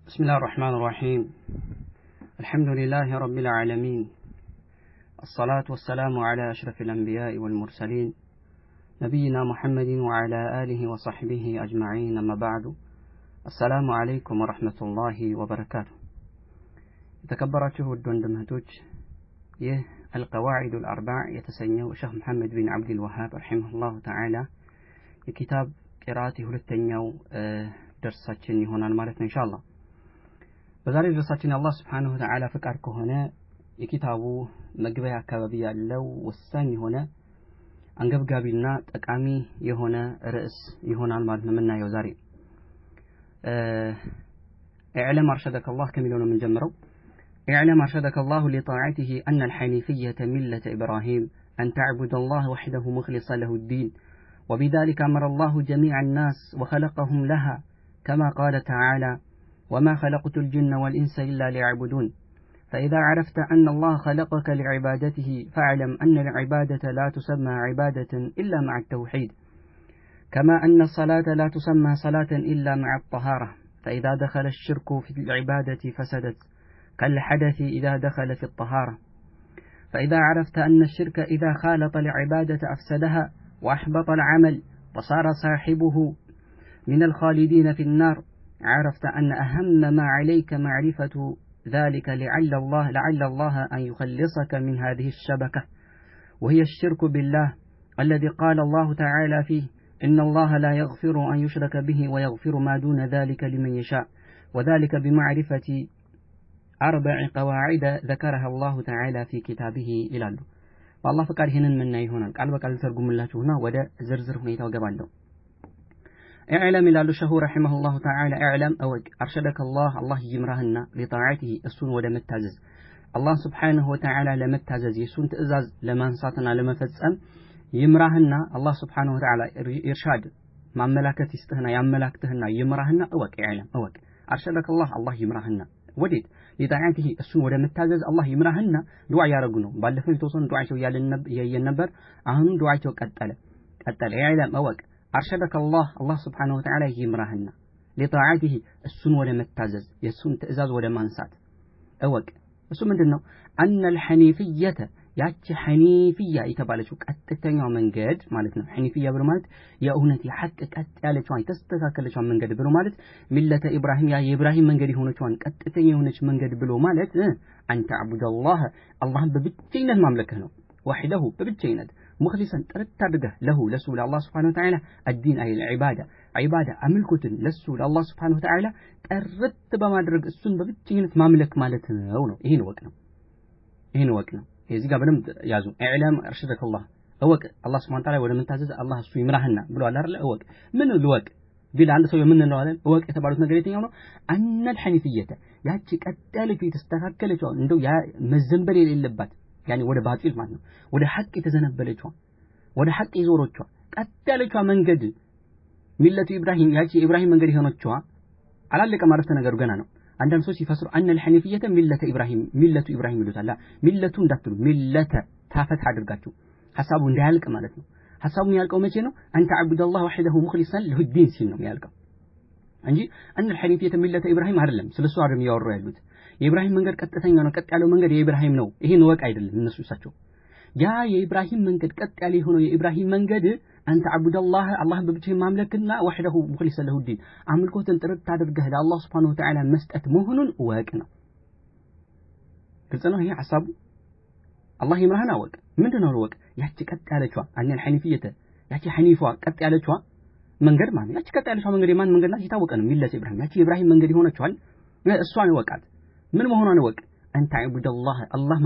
بسم الله الرحمن الرحيم. الحمد لله رب العالمين، الصلاة والسلام على أشرف الأنبياء والمرسلين نبينا محمد وعلى آله وصحبه أجمعين، أما بعد. السلام عليكم ورحمة الله وبركاته. تكبرته الدندمهتوج القواعد الأربع يتسنيه الشيخ محمد بن عبد الوهاب رحمه الله تعالى الكتاب قراءته للتنيو درساتين هنا المالتنا إن شاء الله. بذلك درساتين الله سبحانه وتعالى فكرك هنا የኪታቡ መግቢያ አካባቢ ያለው ወሳኝ ሆነ አንገብጋቢና ጠቃሚ የሆነ ርዕስ ይሆናል ማለት ነው የምናየው ዛሬ። اعلم ارشدك الله كميلون من جمرو. اعلم ارشدك الله لطاعته أن الحنيفية ملة إبراهيم أن تعبد الله وحده مخلصا له الدين، وبذلك أمر الله جميع الناس وخلقهم لها، كما قال تعالى: وما خلقت الجن والإنس إلا ليعبدون. فإذا عرفت أن الله خلقك لعبادته فاعلم أن العبادة لا تسمى عبادة إلا مع التوحيد، كما أن الصلاة لا تسمى صلاة إلا مع الطهارة. فإذا دخل الشرك في العبادة فسدت، كالحدث إذا دخل في الطهارة. فإذا عرفت أن الشرك إذا خالط العبادة أفسدها وأحبط العمل وصار صاحبه من الخالدين في النار، عرفت أن أهم ما عليك معرفة ذلك لعل الله أن يخلصك من هذه الشبكة، وهي الشرك بالله، الذي قال الله تعالى فيه: إن الله لا يغفر أن يشرك به ويغفر ما دون ذلك لمن يشاء، وذلك بمعرفة 4 قواعد ذكرها الله تعالى في كتابه إلى الله. والله فقال هنا من هنا قال بقى ترجم الله هنا ودا زرزر هنا يتوقع. اعلم إلى الشهو رحمه الله تعالى: اعلم أوج أرشدك الله يمرهنا لطاعته السن ولا متعزز الله سبحانه وتعالى لمتعزز يسون تأزاز لما نصاتنا لما فتسأم يمرهنا الله سبحانه وتعالى إرشاد مع ملاكة استهنا يا ملاكتهنا يمرهنا أوج. اعلم أوج أرشدك الله يمرهنا وديت لطاعته السن ولا متعزز الله يمرهنا دعاء يا رجل بالفن توصل دعاء شو يالنبر أهم دعاء شو قتل اعلم أوج أرشدك الله سبحانه وتعالى يمرهنا لطاعته السن ولا متعزز يسون تأزاز ولا منسات أوك السن من دنو أن الحنيفية ياتي حنيفية يتبالشو كتتنيو من قد مالتنا حنيفية برمالت يا أهنتي حق كتالشوان تستكاكلشوان من قد برمالت ملة إبراهيم يا إبراهيم من قد هونشوان كتتنيو هونش من قد برمالت أن تعبد الله ببتين المملكة وحده ببتين مخلصا ترتدقه له لسول الله سبحانه وتعالى الدين أي العبادة عبادة أملكة لسول الله سبحانه وتعالى ترتب ما درج السن ببتشينة مملك مالتنا أو هنا وقنا يزيد قبلهم يازو اعلم أرشدك الله سبحانه وتعالى ولا من تعزز الله سوي مرهنا بلو على لا أوك من الوق بلا عند سوي من الوالد أوك إتبارات نقريتين يومه أن الحنيفية ياتيك التالي تستخدم شو عنده يا مزنبري اللبات يعني وده باطل معناه وده حق يتزنبلشوا وده حق يزورشوا قتلشوا من قد ملة إبراهيم ياتي إبراهيم من قد هنوشوا على اللي كما عرفت نقر جنانو عندما سوسي فسر أن الحنيفية ملة إبراهيم يقول لا ملة دكتور ملة تافت حدرقاتو حسابون دالك مالتنا حسابون يالكو مجنو أن تعبد الله وحده مخلصا له الدين سينو يالكو እንጂ أن الحنيفية ملة إبراهيم አይደለም ስለሱ አይደለም ያወራው ያሉት የኢብራሂም መንገድ ቀጥተኛ ነው ቀጥ ያለው መንገድ የኢብራሂም ነው ይሄን ወቅ አይደለም እነሱ እሳቸው ያ የኢብራሂም መንገድ ቀጥ ያለ የሆነው የኢብራሂም መንገድ አንተ አብዱላህ አላህን በብቻ ማምለክና ወህደሁ ሙخلص له الدين አምልኮትን ጥርት አድርገህ ለአላህ Subhanahu Wa Ta'ala መስጠት መሆኑን ወቅ ነው ግልጽ ነው ይሄ ሐሳቡ አላህ ይምራህና ወቅ ምንድነው ወቅ ያቺ ቀጥ ያለችዋ አን الحنيفية ያቺ ሐኒፋ ቀጥ ያለችዋ መንገድ ማለት ያቺ ቀጥ ያለችዋ መንገድ የማን መንገድ ናት የታወቀ ነው ሚለት ኢብራሂም ያቺ ኢብራሂም መንገድ ሆነችዋል እሷን ወቃት من مهونا وق أن تعبد الله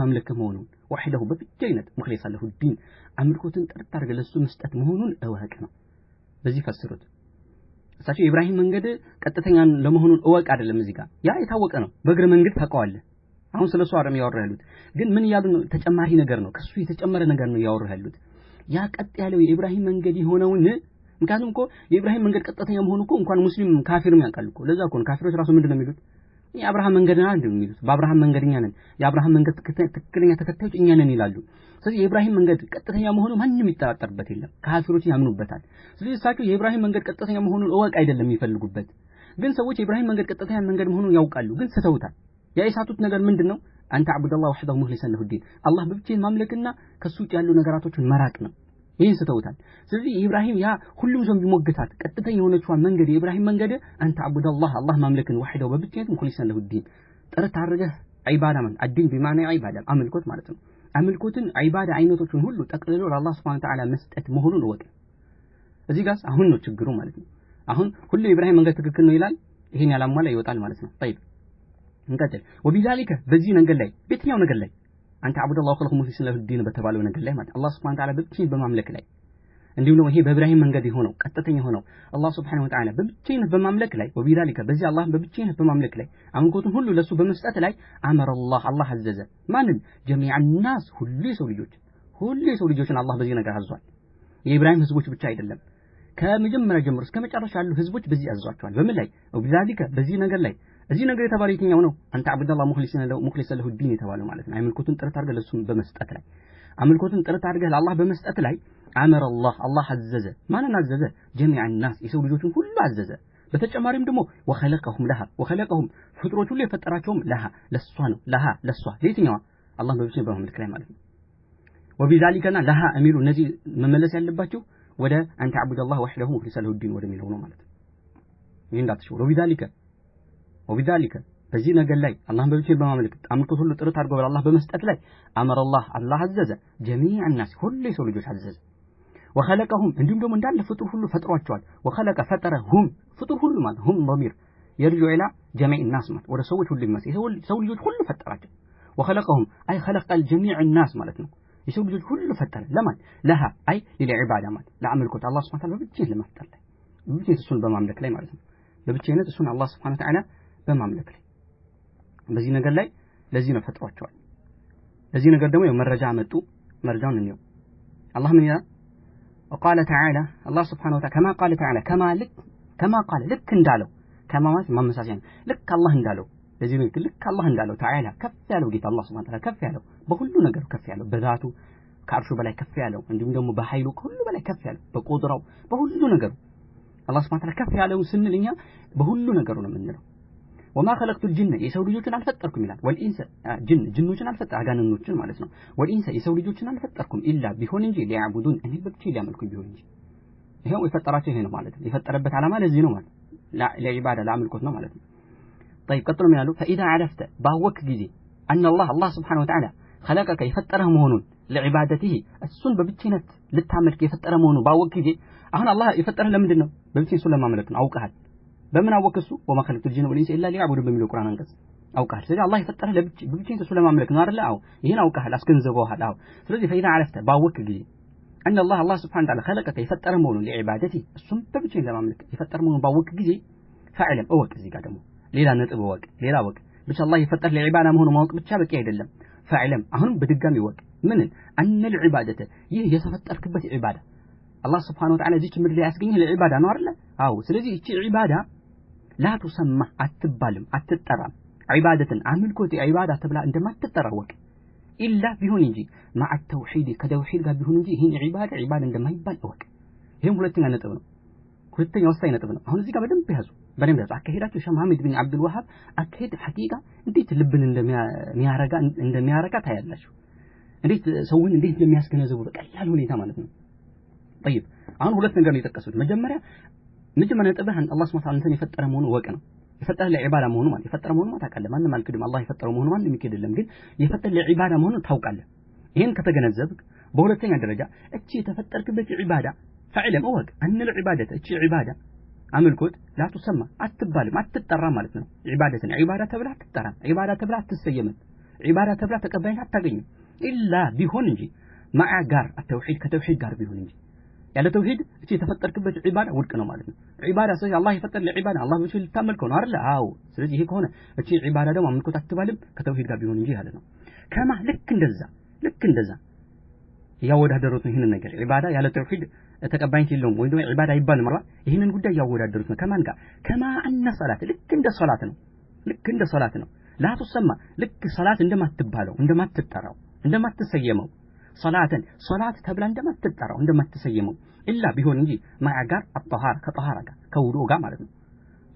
مملك مهونون وحده ببجينة مخلصا له الدين أمركوتن ترترق لسو مستأت مهونون أوهكنا بزي فسرت ساشي إبراهيم من قد كتتنيان لمهونون أوهك عدل المزيكا يا يتاوك أنا بقر من قد تقوال أهون سلسو عرم يورها اللود قد من يابن تجمعي نقرنو كسوي تجمع نقرنو يورها اللود يا كتالو إبراهيم من قد هونون ምክንያቱም እኮ የኢብራሂም መንገድ ቀጥተኛ መሆኑ እኮ እንኳን ሙስሊም ካፊርም ያውቃል እኮ ለዛ እኮ ካፊሮች ራሱ ምንድነው የሚሉት የአብርሃም መንገድና እንደሚሉት በአብርሃም መንገድኛ ነን የአብርሃም መንገድ ትክክለኛ ተከታዮች እኛ ነን ይላሉ ስለዚህ የኢብራሂም መንገድ ቀጥተኛ መሆኑ ማንንም ይጠራጠርበት የለም ካፊሮች ያምኑበታል ስለዚህ እሳቸው የኢብራሂም መንገድ ቀጥተኛ መሆኑን እወቅ አይደለም የሚፈልጉበት ግን ሰዎች ኢብራሂም መንገድ ቀጥተኛ መንገድ መሆኑን ያውቃሉ ግን ስተውታል ያ የሳቱት ነገር ምንድነው አንተ አብዱላህ ወህደሁ ሙኽሊሰን ለሁ ዲን አላህ በብቻዬን ማምለክና ከሱ ውጭ ያሉ ነገራቶችን መራቅ ነው ይሄን ስተውታል ስለዚህ ኢብራሂም ያ ሁሉም ሰው ቢሞግታት ቀጥተኛ የሆነችዋን መንገድ የኢብራሂም መንገድ አንተ አብዱላህ አላህ ማምለክን ወህደሁ በብቻዬን ሙኽሊሰን ለሁ ዲን ጥረት አድርገህ ዒባዳ ማለት አዲን ቢማና ዒባዳ አምልኮት ማለት ነው አምልኮትን ዒባዳ አይነቶችን ሁሉ ጠቅልሎ ለአላህ Subhanahu Wa Ta'ala መስጠት መሆኑን ወቅ እዚህ ጋር አሁን ነው ችግሩ ማለት ነው አሁን ሁሉ ኢብራሂም መንገድ ትክክል ነው ይላል ይሄን ያላሟላ ይወጣል ማለት ነው طيب እንቀጥል وبذلك በዚህ ነገር ላይ በየትኛው ነገር ላይ አንተ አብዱላህ ወኸለሁ ሙኽሊሰን ለሁ ዲን በተባለው ነገር ላይ ማለት አላህ Subhanahu Wa Ta'ala ብቻዬን በማምለክ ላይ እንዲሁም ነው ይሄ በኢብራሂም መንገድ የሆነው ቀጥተኛ ሆነው አላህ Subhanahu Wa Ta'ala በብቻዬን በማምለክ ላይ وبذلك በዚህ አላህ በብቻዬን በማምለክ ላይ አምልኮቱን ሁሉ ለሱ በመስጠት ላይ አመረ አላህ አዘዘ ማንን جميع الناس ሁሉ የሰው ልጆችን አላህ በዚህ ነገር አዟል የኢብራሂም ህዝቦች ብቻ አይደለም ከመጀመሪያ ጀምሮ እስከ መጨረሻ ያሉ ህዝቦች በዚህ አዟቸዋል በምን ላይ وبذلك በዚህ ነገር ላይ እዚህ ነገር የተባለው የትኛው ነው አንተ አብዱላህ ሙኽሊሰን ለሁ ዲን የተባለው ማለት ነው አምልኮቱን ጥረት አድርገህ ለሱ በመስጠት ላይ አምልኮቱን ጥረት አድርገህ ለአላህ በመስጠት ላይ አመረ አላህ አዘዘ ማንን አዘዘ جميع الناس የሰው ልጆችን ሁሉ አዘዘ በተጨማሪም ደግሞ ወኸለቀሁም ፍጥሮች ሁሉ የፈጠራቸውም ለሷ ነው ለሷ ለየትኛው አላህ በብቻው በማምለክ ላይ ማለት ነው وبذلكና ለሃ የሚሉ እነዚህ መመለስ ያለባቸው ወደ አንተ አብዱላህ ወህደሁ ሙኽሊሰን ለሁ ዲን ወደሚለው ነው ማለት ነው ይሄን እንዳትሽው وبذلك በዚህ ነገር ላይ አላህን በብቻው በማምለክ አምልኮት ሁሉ ጥረት አድርገው ለአላህ በመስጠት ላይ አመረ አላህ አዘዘ جميع الناس ሁሉ የሰው ልጆች አዘዘ وخلقهم እንዲሁም ደግሞ እንዳለ ፍጡር ሁሉ ፈጥሯቸዋል وخلق ፈጠረሁም ፍጡር ሁሉ ማለት هم ضمير يرجع الى جميع الناس ማለት ወደ ሰዎች ሁሉ ይመስ ሰው ልጆች ሁሉ ፈጠራቸው وخلقهم اي خلق الجميع الناس ማለት ነው የሰው ልጆች ሁሉ ፈጠረ ለማን ለሃ አይ ለዒባዳ ማለት ለአምልኮት አላህ Subhanahu Wa Ta'ala በብቻዬን ለማፍጠር ላይ በብቻዬን እሱን በማምለክ ላይ ማለት ነው በብቻዬን እሱን አላህ Subhanahu Wa Ta'ala በማምለክ ላይ በዚህ ነገር ላይ ለዚህ ነው ፈጥሯቸዋል ለዚህ ነገር ደግሞ መረጃ አመጡ መረጃውን እንየው አላህ ምን ይላል وقال تعالى الله سبحانه وتعالى كما قال تعالى كما قال لك እንዳለው كما ማለት ማመሳሰያ ነው ልክ አላህ እንዳለው ለዚህ ነው ልክ አላህ እንዳለው تعالى ከፍ ያለው ጌታ አላህ Subhanahu Wa Ta'ala ከፍ ያለው በሁሉ ነገር ከፍ ያለው በዛቱ ከአርሹ በላይ ከፍ ያለው እንዲሁም ደግሞ በኃይሉ ሁሉ በላይ ከፍ ያለው በቁድራው በሁሉ ነገር አላህ Subhanahu Wa Ta'ala ከፍ ያለው ስንልኛ በሁሉ ነገሩ ነው የምንለው وما خلقت الجن የሰው ልጆችን አልፈጠርኩም ይላል والانس ጅኖችን አልፈጠር አጋንኖችን ማለት ነው والانس የሰው ልጆችን አልፈጠርኩም ኢላ ቢሆን እንጂ ሊያቡዱን እኔ በብቻ ሊያመልኩኝ ቢሆን እንጂ ይሄው የፈጠራቸው ይሄ ነው ማለት ነው የፈጠረበት ዓላማ ለዚህ ነው ማለት ለዒባዳ ለአምልኮት ነው ማለት ነው طيب ቀጥሎ ምን ያለው فاذا عرفت ባወክ ጊዜ ان الله سبحانه وتعالى خلقك የፈጠረህ መሆኑን ለዒባደته እሱን በብቻነት ልታመልክ የፈጠረ መሆኑን ባወክ ጊዜ አሁን አላህ የፈጠረህ ለምንድን ነው በብቻ እሱን ለማምለክ ነው አውቀሃል በምን አወከሱ وما خلقت الجن والانس الا ليعبدون በሚለው ቁርአን አንቀጽ አውቀሃል ስለዚህ አላህ የፈጠረህ ለብቻ እሱ ለማምለክ ነው አይደል አው ይሄን አውቀሃል አስገንዘበዋል አው ስለዚህ فاذا عرفت ባወክ ጊዜ ان الله سبحانه وتعالى خلقك የፈጠረ መሆኑን ለዒባደته እሱን በብቻ ለማምለክ የፈጠረ መሆኑን ባወክ ጊዜ فعلم እወቅ እዚህ ጋር ደግሞ ሌላ ነጥብ እወቅ ሌላ እወቅ ብቻ አላህ የፈጠረ ለዒባዳ መሆኑን ማወቅ ብቻ በቂ አይደለም فعلم አሁን በድጋሚ እወቅ ምን ان العباده ይህ የተፈጠርክበት ዒባዳ አላህ Subhanahu Wa Ta'ala እዚህ ምድር ላይ ያስገኘህ ለዒባዳ ነው አይደል አው ስለዚህ እቺ ዒባዳ لا تسمى አትባልም አትጠራም ዒባደትን አምልኮት ዒባዳ ተብላ እንደማትጠራወቅ ኢላ ቢሆን እንጂ مع التوحيد ከተውሂድ ጋር ቢሆን እንጂ ይሄን ዒባዳ እንደማይባል እወቅ ይሄም ሁለተኛ ነጥብ ነው ሁለተኛ ወሳኝ ነጥብ ነው አሁን እዚህ ጋር በደንብ ያዙ አካሄዳቸው ሼህ መሐመድ ቢን አብዱል ወሃብ አካሄድ ሐቂቃ እንዴት ልብን እንደሚያረጋ ታያላችሁ እንዴት ሰውን እንዴት እንደሚያስገነዘቡ በቀላል ሁኔታ ማለት ነው طيب አሁን ሁለት ነገር ነው የጠቀሱት መጀመሪያ ነጥብህ አላህ Subhanahu Wa Ta'ala የፈጠረ መሆኑ ወቅ ነው የፈጠረ ለዒባዳ መሆኑ ማለት የፈጠረ መሆኑ ታውቃለህ ማንንም አልክድም አላህ የፈጠረው መሆኑ ማንንም ይከደለም ግን የፈጠረ ለዒባዳ መሆኑ ታውቃለህ ይሄን ከተገነዘብክ በሁለተኛ ደረጃ እቺ የተፈጠርክበት ዒባዳ فعلم እወቅ ان العباده እቺ ዒባዳ አምልኮት لا تسمى አትባልም አትጠራም ማለት ነው ዒባዳ ተብላ አትጠራም ዒባዳ ተብላ አትሰየምም ዒባዳ ተብላ ተቀባይነት አታገኝም ኢላ ቢሆን እንጂ ማዓ ጋር التوحيد ከተውሂድ ጋር ቢሆን እንጂ ያለ ተውሂድ እቺ የተፈጠርክበት ዒባዳ ውድቅ ነው ማለት ነው ዒባዳ ስለዚህ አላህ የፈጠረ ለዒባዳ አላህ ብቻ ልታመልከው ነው አይደል አዎ ስለዚህ ይሄ ከሆነ እቺ ዒባዳ ደግሞ አምልኮት አትባልም ከተውሂድ ጋር ቢሆን እንጂ ያለ ነው ከማ ልክ እንደዛ ያወዳደሩት ነው ይሄንን ነገር ዒባዳ ያለ ተውሂድ ተቀባይነት የለውም ወይ ደግሞ ዒባዳ አይባልም ማለት ይሄንን ጉዳይ ያወዳደሩት ነው ከማን ጋር ከማ አነ ሶላት ልክ እንደ ሶላት ነው ላ ተሰማ ልክ ሶላት እንደማትባለው እንደማትጠራው እንደማትሰየመው ሶላት ተብላ እንደማትጠራው እንደማትሰየመው ኢላ ቢሆን እንጂ ማዓ ጋር አጣሃር ከጣሃራ ጋር ከውዱእ ጋር ማለት ነው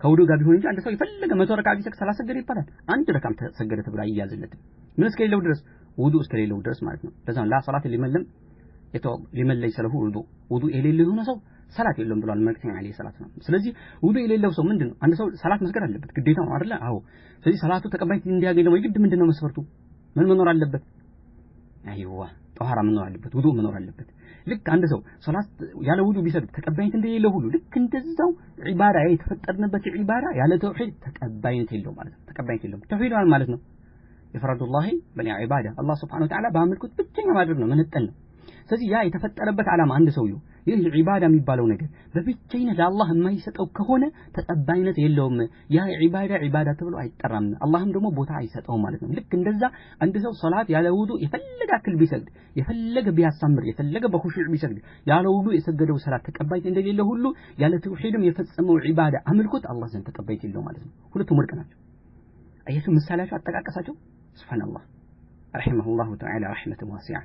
ከውዱ ጋር ቢሆን እንጂ አንድ ሰው የፈለገ 100 ረካዓ ቢሰግድ 30 ሰገደ ይባላል። አንድ ረካዓም ተሰገደ ተብሎ አይያዝለትም። ምን እስከሌለው ድረስ ውዱ እስከሌለው ድረስ ማለት ነው። ለዛ ላ ሶላት ሊመን ለይሰ ለሁ ውዱ የሌለው የሆነ ሰው ሰላት የለውም ብሏል መልእክተኛው አለይሂ ሰላቱ ነው። ስለዚህ ውዱ የሌለው ሰው ምንድነው አንድ ሰው ሰላት መስገድ አለበት ግዴታ ነው አይደል? አዎ። ስለዚህ ሰላቱ ተቀባይነት እንዲያገኝ ደግሞ የግድ ምንድነው መስፈርቱ? ምን መኖር አለበት? አይዋ ጧሃራ መኖር አለበት፣ ውዱ መኖር አለበት። ልክ አንድ ሰው ሶላት ያለ ውዱ ቢሰግድ ተቀባይነት እንደሌለው ሁሉ ልክ እንደዛው ዒባዳ የተፈጠርንበት ዒባዳ ያለ ተውሂድ ተቀባይነት የለውም ማለት ነው። ተቀባይነት የለውም። ተውሂድ ማለት ነው ኢፍራዱላሂ በዒባዳ አላህ ሱብሓነሁ ወተዓላ በአምልኮት ብቸኛ ማድረግ ነው፣ መነጠል ነው። ስለዚህ ያ የተፈጠረበት ዓላማ አንድ ሰውየው ይህ ዒባዳ የሚባለው ነገር በብቸኝነት ለአላህ የማይሰጠው ከሆነ ተቀባይነት የለውም። ያ ዒባዳ ተብሎ አይጠራም። አላህም ደግሞ ቦታ አይሰጠውም ማለት ነው። ልክ እንደዛ አንድ ሰው ሶላት ያለ ውዱ የፈለገ አክል ቢሰግድ የፈለገ ቢያሳምር የፈለገ በኹሹዕ ቢሰግድ ያለ ውዱ የሰገደው ሰላት ተቀባይነት እንደሌለው ሁሉ ያለ ተውሂድም የፈጸመው ዒባዳ አምልኮት አላህ ዘንድ ተቀባይነት የለውም ማለት ነው። ሁለቱም ወድቅ ናቸው። አያችሁ ምሳሌያቸው አጠቃቀሳቸው ሱብሃንአላህ ረሂመሁላሁ ተዓላ ረሕመቱን ዋሲዓ።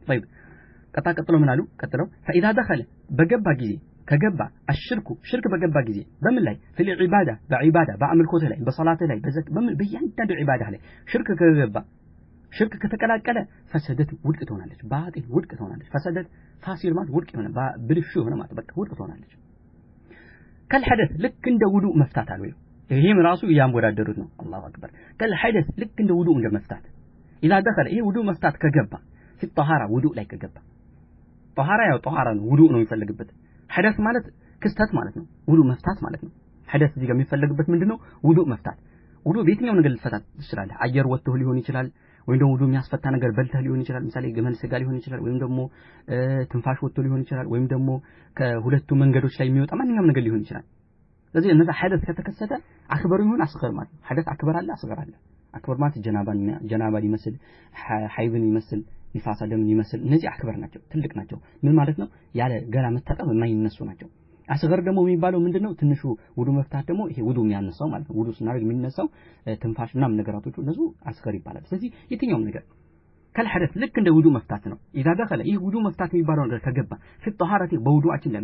طيب ቀጥሎ ምን አሉ? ቀጥለው فاذا دخل በገባ ጊዜ ከገባ ሽርክ በገባ ጊዜ በምን ላይ في العباده በዒባዳ በአምልኮት ላይ በሶላት ላይ በእያንዳንዱ ዒባዳ ላይ ሽርክ ከገባ ሽርክ ከተቀላቀለ ፈሰደት ውድቅ ትሆናለች። ባጢል ውድቅ ትሆናለች። ፈሰደት ፋሲል ማለት ውድቅ የሆነ ብልሹ የሆነ ማለት በቃ ውድቅ ትሆናለች። ከልሐደት ልክ እንደ ውዱ መፍታት አለ። ይሄም ራሱ ያንወዳደሩት ነው። አላሁ አክበር። ከልሐደት ልክ እንደ ውዱ እንደ መፍታት اذا دخل ይሄ ውዱ መፍታት ከገባ في الطهارة ውዱእ ላይ ከገባ طهارة ያው طهارة ነው ውዱእ ነው የሚፈልግበት። ሐደስ ማለት ክስተት ማለት ነው። ውዱእ መፍታት ማለት ነው። ሐደስ እዚህ ጋር የሚፈልግበት ምንድነው? ውዱእ መፍታት። ውዱእ በየትኛው ነገር ልትፈታ ትችላለህ። አየር ወጥቶ ሊሆን ይችላል፣ ወይም ደግሞ ውዱእ የሚያስፈታ ነገር በልተህ ሊሆን ይችላል። ምሳሌ ግመል ስጋ ሊሆን ይችላል፣ ወይም ደግሞ ትንፋሽ ወጥቶ ሊሆን ይችላል፣ ወይም ደግሞ ከሁለቱ መንገዶች ላይ የሚወጣ ማንኛውም ነገር ሊሆን ይችላል። ስለዚህ እነዛ ሐደስ ከተከሰተ አክበር ይሁን አስገር ማለት ነው። ሐደስ አክበር አለ፣ አስገር አለ። አክበር ማለት ጀናባን ይመስል ሐይብን ይመስል ንፋሳ ደምን ይመስል እነዚህ አክበር ናቸው፣ ትልቅ ናቸው። ምን ማለት ነው? ያለ ገላ መታጠብ የማይነሱ ናቸው። አስገር ደግሞ የሚባለው ምንድነው? ትንሹ ውዱ መፍታት ደግሞ ይሄ ውዱ የሚያነሳው ማለት ነው። ውዱ ስናደርግ የሚነሳው ትንፋሽና ነገራቶቹ እነሱ አስገር ይባላል። ስለዚህ የትኛውም ነገር ከልሐደስ ልክ እንደ ውዱ መፍታት ነው። إذا دخل ይህ ውዱ መፍታት የሚባለው ነገር ከገባ في الطهارة በውዱአችን ላይ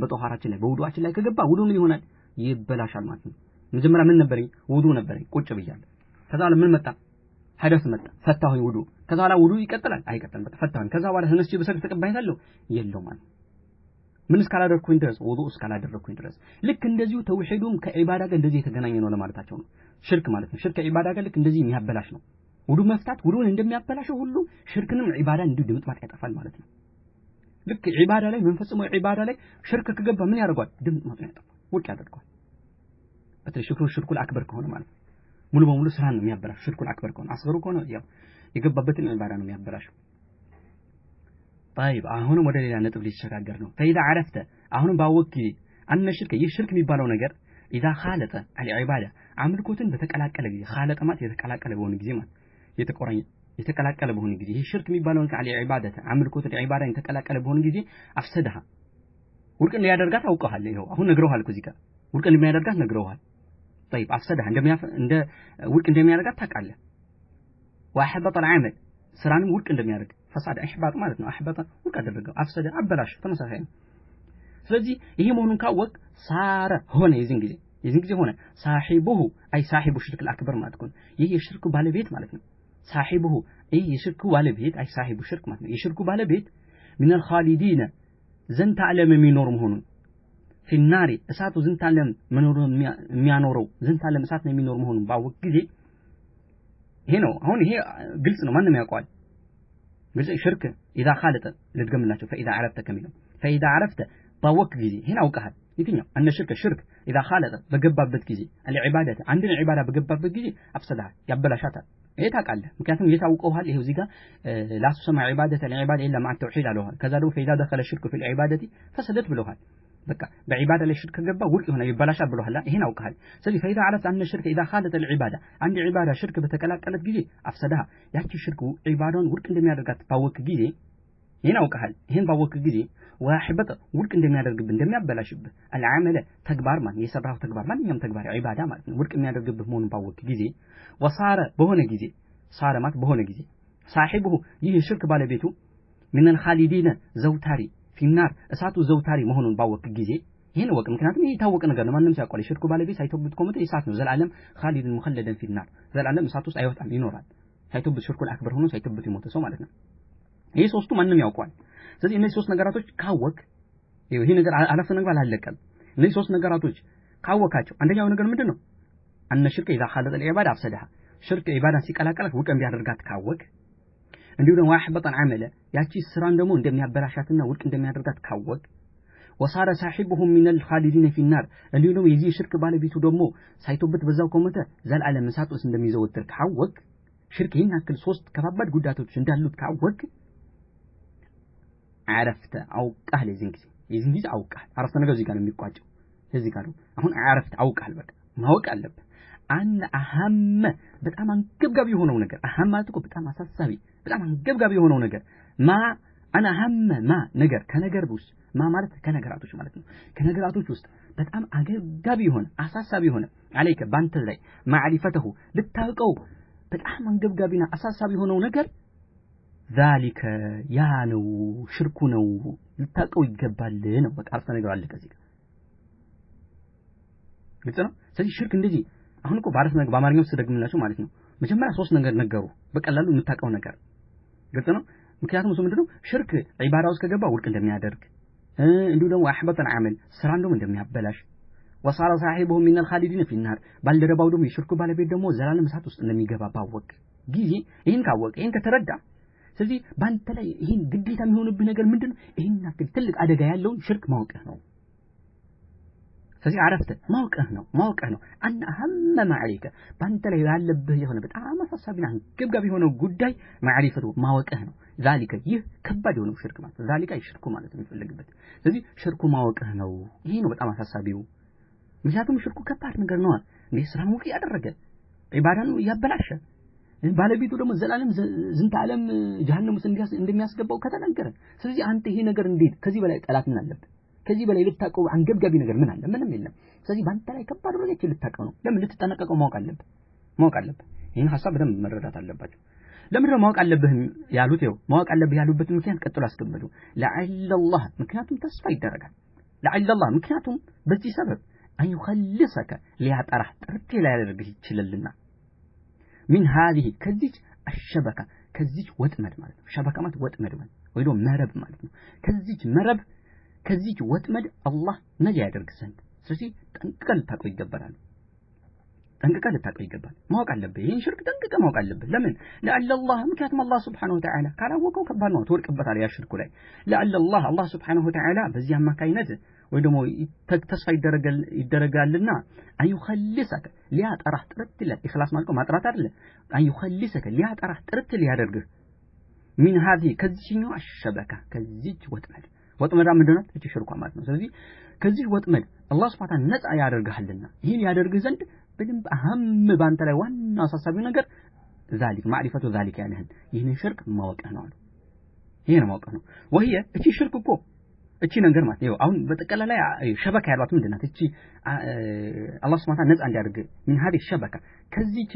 በውዱአችን ላይ ከገባ ውዱ ምን ይሆናል? ይበላሻል ማለት ነው። መጀመሪያ ምን ነበረኝ? ውዱ ነበረኝ፣ ቁጭ ብያለሁ። ከዛ ምን መጣ? ሐደስ መጣ፣ ፈታሁኝ ውዱ። ከዛ በኋላ ውዱ ይቀጥላል አይቀጥልም? በቃ ፈታሁኝ። ከዛ በኋላ ተነስቼ በሰግድ ተቀባይነት አለው የለውም ማለት ምን እስካላደረኩኝ ድረስ ውዱ እስካላደረኩኝ ድረስ። ልክ እንደዚሁ ተውሂዱም ከዒባዳ ጋር እንደዚህ የተገናኘ ነው ለማለታቸው ነው። ሽርክ ማለት ነው። ሽርክ ከዒባዳ ጋር ልክ እንደዚህ የሚያበላሽ ነው። ውዱ መፍታት ውዱን እንደሚያበላሸው ሁሉ ሽርክንም ዒባዳ እንዲሁ ድምጥማጥ ያጠፋል ማለት ነው። ልክ ዒባዳ ላይ መንፈጽመው ዒባዳ ላይ ሽርክ ከገባ ምን ያደርጋል? ድምጥማጡን ያጠፋል፣ ውድቅ ያደርጋል። በተለይ ሽርኩል አክበር ከሆነ ማለት ነው ሙሉ በሙሉ ስራን ነው የሚያበላሽ። ሽርኩል አክበር ከሆነ አስገሩ ከሆነ ያው የገባበትን ዒባዳ ነው የሚያበላሸው። طيب አሁንም ወደ ሌላ ነጥብ ሊሸጋገር ነው። فإذا عرفت አሁንም ባወቂ አነ ሽርክ ይህ ሽርክ የሚባለው ነገር إذا خالط العبادة አምልኮትን በተቀላቀለ ጊዜ خالط ማለት የተቀላቀለ በሆነ ጊዜ ማለት የተቀላቀለ በሆነ ጊዜ ይህ ሽርክ የሚባለው ነገር العبادة አምልኮትን ዒባዳን የተቀላቀለ በሆነ ጊዜ አፍሰደሃ ውድቅ እንዲያደርጋት አውቀሃል። ይሄው አሁን ነግረውሃል። ከዚህ ጋር ውድቅ እንደሚያደርጋት ነግረውሃል። طيب አፍሰደሃ እንደ ውድቅ እንደሚያደርጋት ታውቃለህ። واحبط العمل ስራንም ውድቅ እንደሚያደርግ ፈሳድ ኢህባጥ ማለት ነው። አህበጠ ውድቅ አደረገው፣ አፍሰደ አበላሽ፣ ተመሳሳይ ነው። ስለዚህ ይሄ መሆኑን ካወቅ ሳረ ሆነ የዚህን ጊዜ ሆነ ሳሂቡሁ አይ ሳሂቡ ሽርክ አክበር ማለት ነው። ይሄ የሽርኩ ባለቤት ማለት ነው። ሳሂቡሁ ይሄ የሽርኩ ባለቤት አይ ሳሂቡ ሽርክ ማለት ነው። የሽርኩ ባለቤት من الخالدين ዘንተ ዓለም የሚኖር መሆኑን في النار እሳቱ ዘንተ ዓለም መኖሩን የሚያኖረው ዘንተ ዓለም እሳት ነው የሚኖር መሆኑን ባወቅ ጊዜ ይሄ ነው። አሁን ይሄ ግልጽ ነው፣ ማንንም ያውቀዋል። ግልጽ ሽርክ إذا خالط ልድገምላችሁ فإذا عرفت ከሚለው فإذا عرفت ባወቅ ጊዜ ይሄን አውቀሃል። የትኛው አነ ሽርክ إذا خالط በገባበት ጊዜ العبادة አንድን ዒባዳ በገባበት ጊዜ አፍሰዳህ ያበላሻታል። ይሄ ታውቃለህ፣ ምክንያቱም የታውቀዋል። ይሄው እዚህ ጋር لا تسمى عبادة العبادة إلا مع التوحيد አለዋል። ከዛ ደግሞ فإذا دخل الشرك في العبادة فسدت ብለዋል። በቃ በዒባዳ ላይ ሽርክ ከገባ ውድቅ ይሆናል፣ ይበላሻል ብለዋል። ይሄን አውቀሃል። ስለዚህ فإذا عرفت أن الشرك إذا خالط العبادة አንድ ዒባዳ ሽርክ በተቀላቀለት ጊዜ አፍሰዳህ ያቺ ሽርክ ዒባዳውን ውድቅ እንደሚያደርጋት ባወቅ ጊዜ ይሄን አውቀሃል። ይሄን ባወቅ ጊዜ واحبط ውድቅ እንደሚያደርግብህ እንደሚያበላሽብህ العمل ተግባር ማለት የሰራው ተግባር ማንኛውም ተግባር ዒባዳ ማለት ነው ውድቅ የሚያደርግብህ መሆኑን ባወቅ ጊዜ ወሳረ በሆነ ጊዜ ሳረ ማለት በሆነ ጊዜ ሳሂቡሁ ይህ ሽርክ ባለቤቱ من الخالدين ዘውታሪ في النار እሳቱ ዘውታሪ መሆኑን ባወቅ ጊዜ ይሄን ወቅ ምክንያቱም ይሄ ታወቀ ነገር ነው ማንንም ሲያቆል ሽርኩ ባለቤት ሳይተውበት ቆመጠ እሳት ነው ዘላለም ኻሊድን ሙኸለደን ፊ النار ዘላለም እሳት ውስጥ አይወጣም ይኖራል ሳይተውበት ሽርኩል አክበር ሆኖ ሳይተውበት ይሞተ ሰው ማለት ነው ይሄ ሶስቱ ማንንም ያውቀዋል ስለዚህ እነዚህ ሶስት ነገራቶች ካወቅ ይሄ ነገር አለፈ ነገር አላለቀም እነዚህ ሶስት ነገራቶች ካወቃቸው አንደኛው ነገር ምንድነው አነ ሽርክ ኢዛ ኻለጠ العباد አፍሰደها ሽርክ ኢባዳን ሲቀላቀላት ውድቅ እንዲያደርጋት ካወቅ እንዲሁ ደግሞ ዋህበጣን አመለ ያቺ ስራን ደግሞ እንደሚያበላሻትና ውድቅ እንደሚያደርጋት ካወቅ وصار صاحبهم من الخالدين في النار እንዲሁ ደግሞ የዚህ ሽርክ ባለቤቱ ደግሞ ሳይተውበት በዛው ቆመተ ዘላለም እሳት ውስጥ እንደሚዘወትር ካወቅ ሽርክ ይህን ያክል ሶስት ከባባድ ጉዳቶች እንዳሉት ካወቅ عرفت አውቃህ ለዚህ ጊዜ አውቃህ አረፍተ ነገር እዚህ ጋር ነው የሚቋጨው እዚህ ጋር ነው አሁን عرفت አውቃህ በቃ ማወቅ አለብህ አን አህም በጣም አንገብጋቢ የሆነው ነገር አህም ማለት እኮ በጣም አሳሳቢ በጣም አንገብጋቢ የሆነው ነገር ማ አና አህም ማ ነገር ከነገር ውስጥ ማ ማለት ከነገራቶች ማለት ነው ከነገራቶች ውስጥ በጣም አንገብጋቢ የሆነ አሳሳቢ የሆነ አለይከ ባንተ ላይ ማዕሪፈተሁ ልታውቀው በጣም አንገብጋቢና አሳሳቢ የሆነው ነገር ذلك ያ ነው ሽርኩ ነው ልታውቀው ይገባል ነው በቃ አረፍተ ነገር አለ ከዚህ ግልጽ ነው ስለዚህ ሽርክ እንደዚህ አሁን እኮ ባረፍ ነገር በአማርኛው ተደግምላችሁ ማለት ነው መጀመሪያ ሶስት ነገር ነገሩ በቀላሉ የምታውቀው ነገር ግልጽ ነው ምክንያቱም እሱ ምንድነው ሽርክ ዒባዳ ውስጥ ከገባ ውድቅ እንደሚያደርግ እንዲሁ ደግሞ አህበተን አመል ስራን ደግሞ እንደሚያበላሽ وصار صاحبه من الخالدين في النار ባልደረባው ደግሞ የሽርኩ ባለቤት ደግሞ ዘላለም እሳት ውስጥ እንደሚገባ ባወቅ ጊዜ ይሄን ካወቅ ይሄን ከተረዳ ስለዚህ ባንተ ላይ ይሄን ግዴታ የሚሆንብህ ነገር ምንድነው ይሄን ያክል ትልቅ አደጋ ያለው ሽርክ ማወቅህ ነው ስለዚህ عرفت ማወቅህ ነው አን አህም ማዕሪከ ባንተ ላይ ያለብህ የሆነ በጣም አሳሳቢና አንገብጋቢ የሆነው ጉዳይ ማዕሪፈቱ ማወቅህ ነው ذلك ይህ ከባድ የሆነው ሽርክ ማለት ذلك ሽርኩ ማለት ነው የሚፈልግበት ስለዚህ ሽርኩ ማወቅህ ነው ይሄ ነው በጣም አሳሳቢው ምክንያቱም ሽርኩ ከባድ ነገር ነው እንዴ ስራን ውቅ ያደረገ ኢባዳን ያበላሸ ባለቤቱ ደግሞ ዘላለም ዝንተ ዓለም ጀሃነም ውስጥ እንደሚያስገባው ከተነገረ ስለዚህ አንተ ይሄ ነገር እንዴት ከዚህ በላይ ጠላት ምን አለበት ከዚህ በላይ ልታቀው አንገብጋቢ ነገር ምን አለ ምንም የለም ስለዚህ ባንተ ላይ ከባድ ወሬች ልታቀው ነው ለምን ልትጠነቀቀው ማወቅ አለበት ይሄን ሐሳብ በደንብ መረዳት አለባችሁ ለምን ማወቅ አለብህ ያሉት ይው ማወቅ አለብህ ያሉበት ምክንያት ቀጥሎ አስቀምጡ ለዓለ الله ምክንያቱም ተስፋ ይደረጋል ለዓለ الله ምክንያቱም በዚህ ሰበብ አን ይخلصك ሊያጠራህ ጥርት ላይ ያደርግህ ይችላልና من هذه ከዚህ አሸበካ ከዚህ ወጥመድ ማለት ነው ሸበካ ማለት ወጥመድ ማለት ወይ ደግሞ መረብ ማለት ነው ከዚህ ወጥመድ አላህ ነጃ ያደርግ ዘንድ ስለዚህ ጠንቅቀህ ልታውቀው ይገባል ማወቅ አለብህ ይሄን ሽርክ ጠንቅቀህ ማወቅ አለብህ ለምን ለዓለ الله ምክንያቱም አላህ Subhanahu Wa Ta'ala ካላወቀው ከባድ ነው ተወርቅበታል ያ ሽርኩ ላይ ለዓለ الله አላህ Subhanahu Wa Ta'ala በዚህ አማካይነት ወይ ደግሞ ተስፋ ይደረጋልና አይخلصك ሊያጠራህ ጥርት ይላል ኢኽላስ ማለት ማጥራት አይደለ አይخلصك ሊያጠራህ ጥርት ሊያደርግህ من هذه ከዚህኛው አሸበካ ከዚህ ወጥመድ ምንድነው እቺ ሽርኩ ማለት ነው ስለዚህ ከዚህ ወጥመድ አላህ Subhanahu Wa Ta'ala ነፃ ያደርግሃልና ይሄን ያደርግህ ዘንድ በደንብ አህም ባንተ ላይ ዋና አሳሳቢው ነገር ذلك معرفه ذلك ያለህን ይሄን ሽርክ ማወቅህ ነው ይሄን ማወቅህ ነው ወህየ እቺ ሽርክ እኮ እቺ ነገር ማለት ነው አሁን በተቀላ ላይ ሸበካ ያሏት ምንድናት እቺ አላህ Subhanahu Wa Ta'ala ነፃ እንዲያደርግ ምን هذه الشبكه ከዚች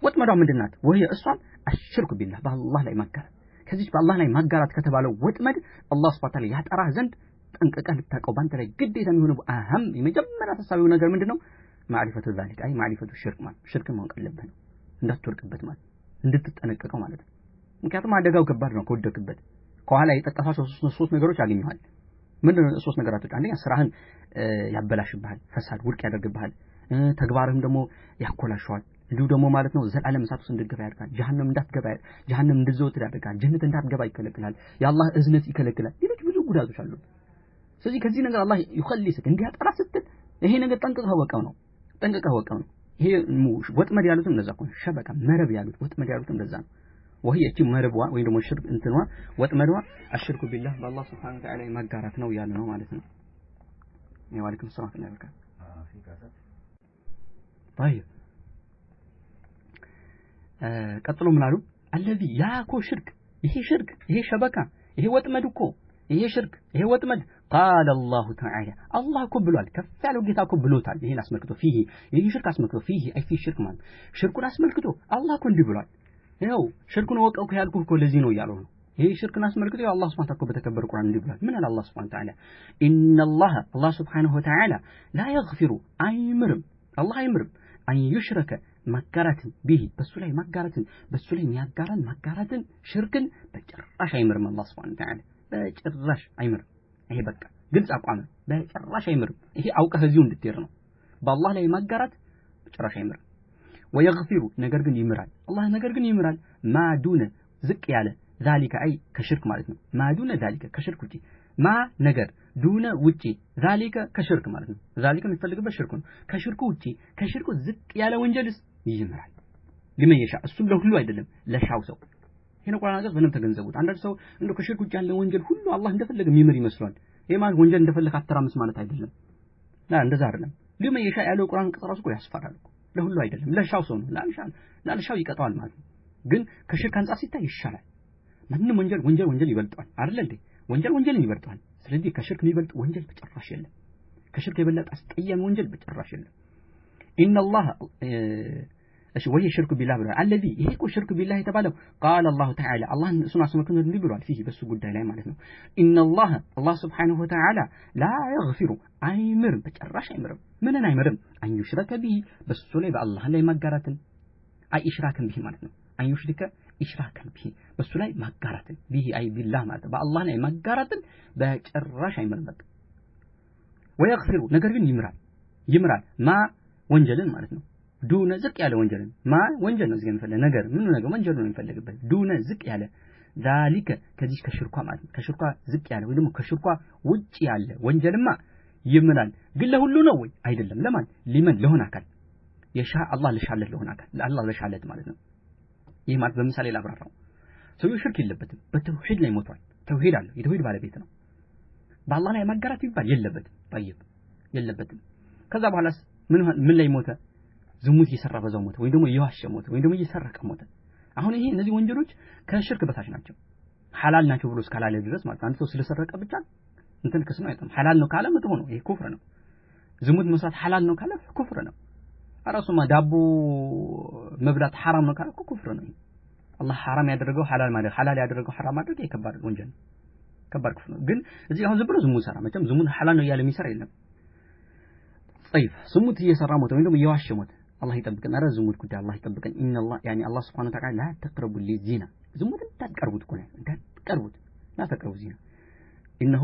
ወጥመዷ ምንድናት ወህየ እሷም አሽርኩ ቢላህ በአላህ ላይ ማጋራት ከዚህ በአላህ ላይ ማጋራት ከተባለው ወጥመድ አላህ Subhanahu Wa Ta'ala ያጠራህ ዘንድ ጠንቅቀህ ልታውቀው ባንተ ላይ ግዴታ የሚሆነው አህም የመጀመሪያ ተሳቢው ነገር ምንድነው ማዕሪፈቱ ذلك አይ ማዕሪፈቱ ሽርክ ማለት ሽርክ ማወቅ አለብህ ነው እንዳትወርቅበት ማለት እንድትጠነቀቀው ማለት ነው ምክንያቱም አደጋው ከባድ ነው ከወደቅበት ከኋላ የጠቀሳቸው ሶስት ነገሮች ያገኙሃል ምንድነው ሶስት ነገራቶች አንደኛ ስራህን ያበላሽብሃል ፈሳድ ውድቅ ያደርግብሃል ተግባርህም ደግሞ ያኮላሽዋል እንዲሁ ደግሞ ማለት ነው ዘላለም እሳት ውስጥ እንድትገባ ያደርጋል ጀሃነም እንድትዘወትር ያደርጋል ጀነት እንዳትገባ ይከለክላል የአላህ እዝነት ይከለክላል ሌሎች ብዙ ጉዳቶች አሉ ስለዚህ ከዚህ ነገር አላህ ይخلصك እንዲያጠራ ስትል ይሄ ነገር ጠንቅቀህ ወቀው ነው ይሄ ወጥመድ ያሉት እንደዛ ነው ሸበካ መረብ ያሉት ወጥመድ ያሉት እንደዛ ነው وهي እቺ መረብዋ ወይ ደግሞ ሽርክ እንትንዋ ወጥመድዋ አሽርኩ ቢላህ በአላህ Subhanahu Wa Ta'ala ማጋራት ነው ያለ ነው ማለት ነው ወአለይኩም ሰላም ወራህመቱላሂ طيب ቀጥሎ ምን አሉ الذي ያኮ ሽርክ ይሄ ሸበካ ይሄ ወጥመድ እኮ ይሄ ሽርክ ይሄ ወጥመድ قال الله تعالى الله እኮ ብሏል ከፍ ያለው ጌታ እኮ ብሎታል ይሄን አስመልክቶ ይሄ ሽርክ አስመልክቶ አይ ሽርክ ማለት ሽርኩን አስመልክቶ አላህ እኮ እንዲህ ብሏል ይሄው ሽርኩን ወቀው ያልኩህ እኮ ለዚህ ነው ያለው ይሄ ሽርክን አስመልክቶ አላህ Subhanahu Ta'ala በተከበረ ቁርአን እንዲህ ብሏል ምን አለ አላህ Subhanahu Ta'ala ኢነላህ አላህ Subhanahu Ta'ala ላ የግፊሩ አይምርም አላህ አይምርም አን ይሽረከ ማጋራትን ቢሂ በሱ ላይ ማጋራትን በሱ ላይ የሚያጋራን ማጋራትን ሽርክን በጭራሽ አይምርም አላህ Subhanahu Ta'ala በጭራሽ አይምርም ይሄ በቃ ግልጽ አቋም ነው በጭራሽ አይምርም ይሄ አውቀህ እዚሁ እንድትሄድ ነው በአላህ ላይ ማጋራት በጭራሽ አይምርም ወይغفሩ ነገር ግን ይምራል አላህ ነገር ግን ይምራል ማዱነ ዝቅ ያለ ذلك አይ ከሽርክ ማለት ነው ማዱነ ذلك ከሽርክ ውጪ ማ ነገር ዱነ ውጪ ذلك ከሽርክ ማለት ነው ذلك የሚፈልግበት ሽርክ ነው ከሽርኩ ውጪ ከሽርኩ ዝቅ ያለ ወንጀልስ ይምራል ለመየሻ እሱም ለሁሉ አይደለም ለሻው ሰው ይሄን ቁርአን አንቀጽ በደንብ ተገንዘቡት አንዳንድ ሰው እንደው ከሽርክ ውጪ ያለ ወንጀል ሁሉ አላህ እንደፈለገ የሚምር ይመስላል ይሄ ማለት ወንጀል እንደፈለገ አተራምስ ማለት አይደለም ላ እንደዛ አይደለም ለመየሻ ያለው ቁርአን አንቀጽ ራሱ እኮ ያስፈራል ለሁሉ አይደለም ለሻው ሰው ነው ላልሻው ይቀጣዋል ማለት ነው ግን ከሽርክ አንጻር ሲታይ ይሻላል ማንንም ወንጀል ይበልጣል አይደል እንዴ ወንጀልን ይበልጣል ስለዚህ ከሽርክ የሚበልጥ ወንጀል በጭራሽ የለም ከሽርክ የበለጠ አስቀያሚ ወንጀል በጭራሽ የለም ኢነላህ እሺ ወይ ሽርክ ቢላህ ብሏል አለዚ ይሄ እኮ ሽርክ ቢላህ የተባለው ቃል አላህ ተዓላ አላህ እሱን አስመልክቶ እንዲህ ብሏል ፊህ በሱ ጉዳይ ላይ ማለት ነው ኢነላህ አላህ Subhanahu Wa Ta'ala ላ የግፊሩ አይምርም በጭራሽ አይምርም ምንን አይምርም አን ይሽረከ ቢሂ በሱ ላይ በአላህ ላይ ማጋራትን አይ ኢሽራከን ቢሂ ማለት ነው አን ይሽረከ ኢሽራከን ቢሂ በሱ ላይ ማጋራትን ቢሂ አይ ቢላህ ማለት በአላህ ላይ ማጋራትን በጭራሽ አይምርም በቃ ወይغفሩ ነገር ግን ይምራል ማ ወንጀልን ማለት ነው ዱነ ዝቅ ያለ ወንጀልን ማ ወንጀል ነው ዝገን ፈለ ነገር ምን ነገር ወንጀል ነው የሚፈልግበት ዱነ ዝቅ ያለ ذلك ከዚህ ከሽርኳ ማለት ነው ከሽርኳ ዝቅ ያለ ወይ ደግሞ ከሽርኳ ውጪ ያለ ወንጀልማ ይምራል ግን ለሁሉ ነው ወይ አይደለም ለማን ሊመን ለሆነ አካል የሻ አላህ ለሻለት ለሆነ አካል ለአላህ ለሻለት ማለት ነው ይሄ ማለት በምሳሌ ላብራራው ሰው ሽርክ የለበትም በተውሂድ ላይ ሞቷል ተውሂድ አለ የተውሂድ ባለቤት ነው በአላህ ላይ ማጋራት ይባል የለበትም طيب የለበትም ከዛ በኋላስ ምን ላይ ሞተ ዝሙት እየሰራ በዛው ሞተ ወይ ደግሞ እየዋሸ ሞተ ወይ ደግሞ እየሰረቀ ሞተ አሁን ይሄ እነዚህ ወንጀሎች ከሽርክ በታች ናቸው ሐላል ናቸው ብሎ እስካላለ ድረስ ማለት አንድ ሰው ስለሰረቀ ብቻ እንትን ክስ ነው አይተም ሐላል ነው ካለ መጥፎ ነው ይሄ ኩፍር ነው ዝሙት መስራት ሐላል ነው ካለ ኩፍር ነው አራሱማ ዳቦ መብላት ሐራም ነው ካለ ኩፍር ነው አላህ ሐራም ያደረገው ሐላል ማለት ሐላል ያደረገው ሐራም ማድረግ የከባድ ወንጀል ከባድ ኩፍር ነው ግን እዚህ አሁን ዝም ብሎ ዝሙት ሰራ መቼም ዝሙት ሐላል ነው ያለ የሚሰራ የለም طيب ዝሙት እየሰራ ሞተ ወይ ደግሞ እየዋሸ ሞተ الله يطبقنا ኧረ ዝሙት ጉዳይ አላህ ይጠብቀን ان الله يعني الله سبحانه وتعالى لا تقربوا للزنا ዝሙት እንዳትቀርቡት እኮ ነው እንዳትቀርቡት لا تقربوا الزنا انه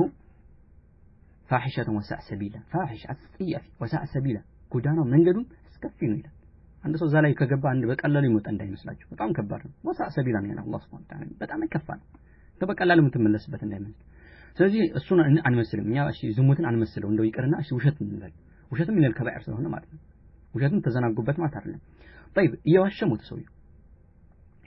فاحشه وساء سبيلا فاحش አስጠያፊ وساء سبيلا ጎዳናው መንገዱን አስከፊ ነው ይላል አንድ ሰው ዛላይ ከገባ አንድ በቀላሉ ይሞታ እንዳይመስላችሁ በጣም ከባድ ነው وساء سبيلا ነው ያለው አላህ Subhanahu Ta'ala በጣም ይከፋል በቀላሉ የምትመለስበት እንዳይመስል ስለዚህ እሱን አንመስልም እኛ እሺ ዝሙትን አንመስለው እንደው ይቀርና እሺ ውሸት እንላለን ውሸትም ይነል ከባይር ስለሆነ ማለት ነው ውሸትን ተዘናጉበት ማለት አይደለም طيب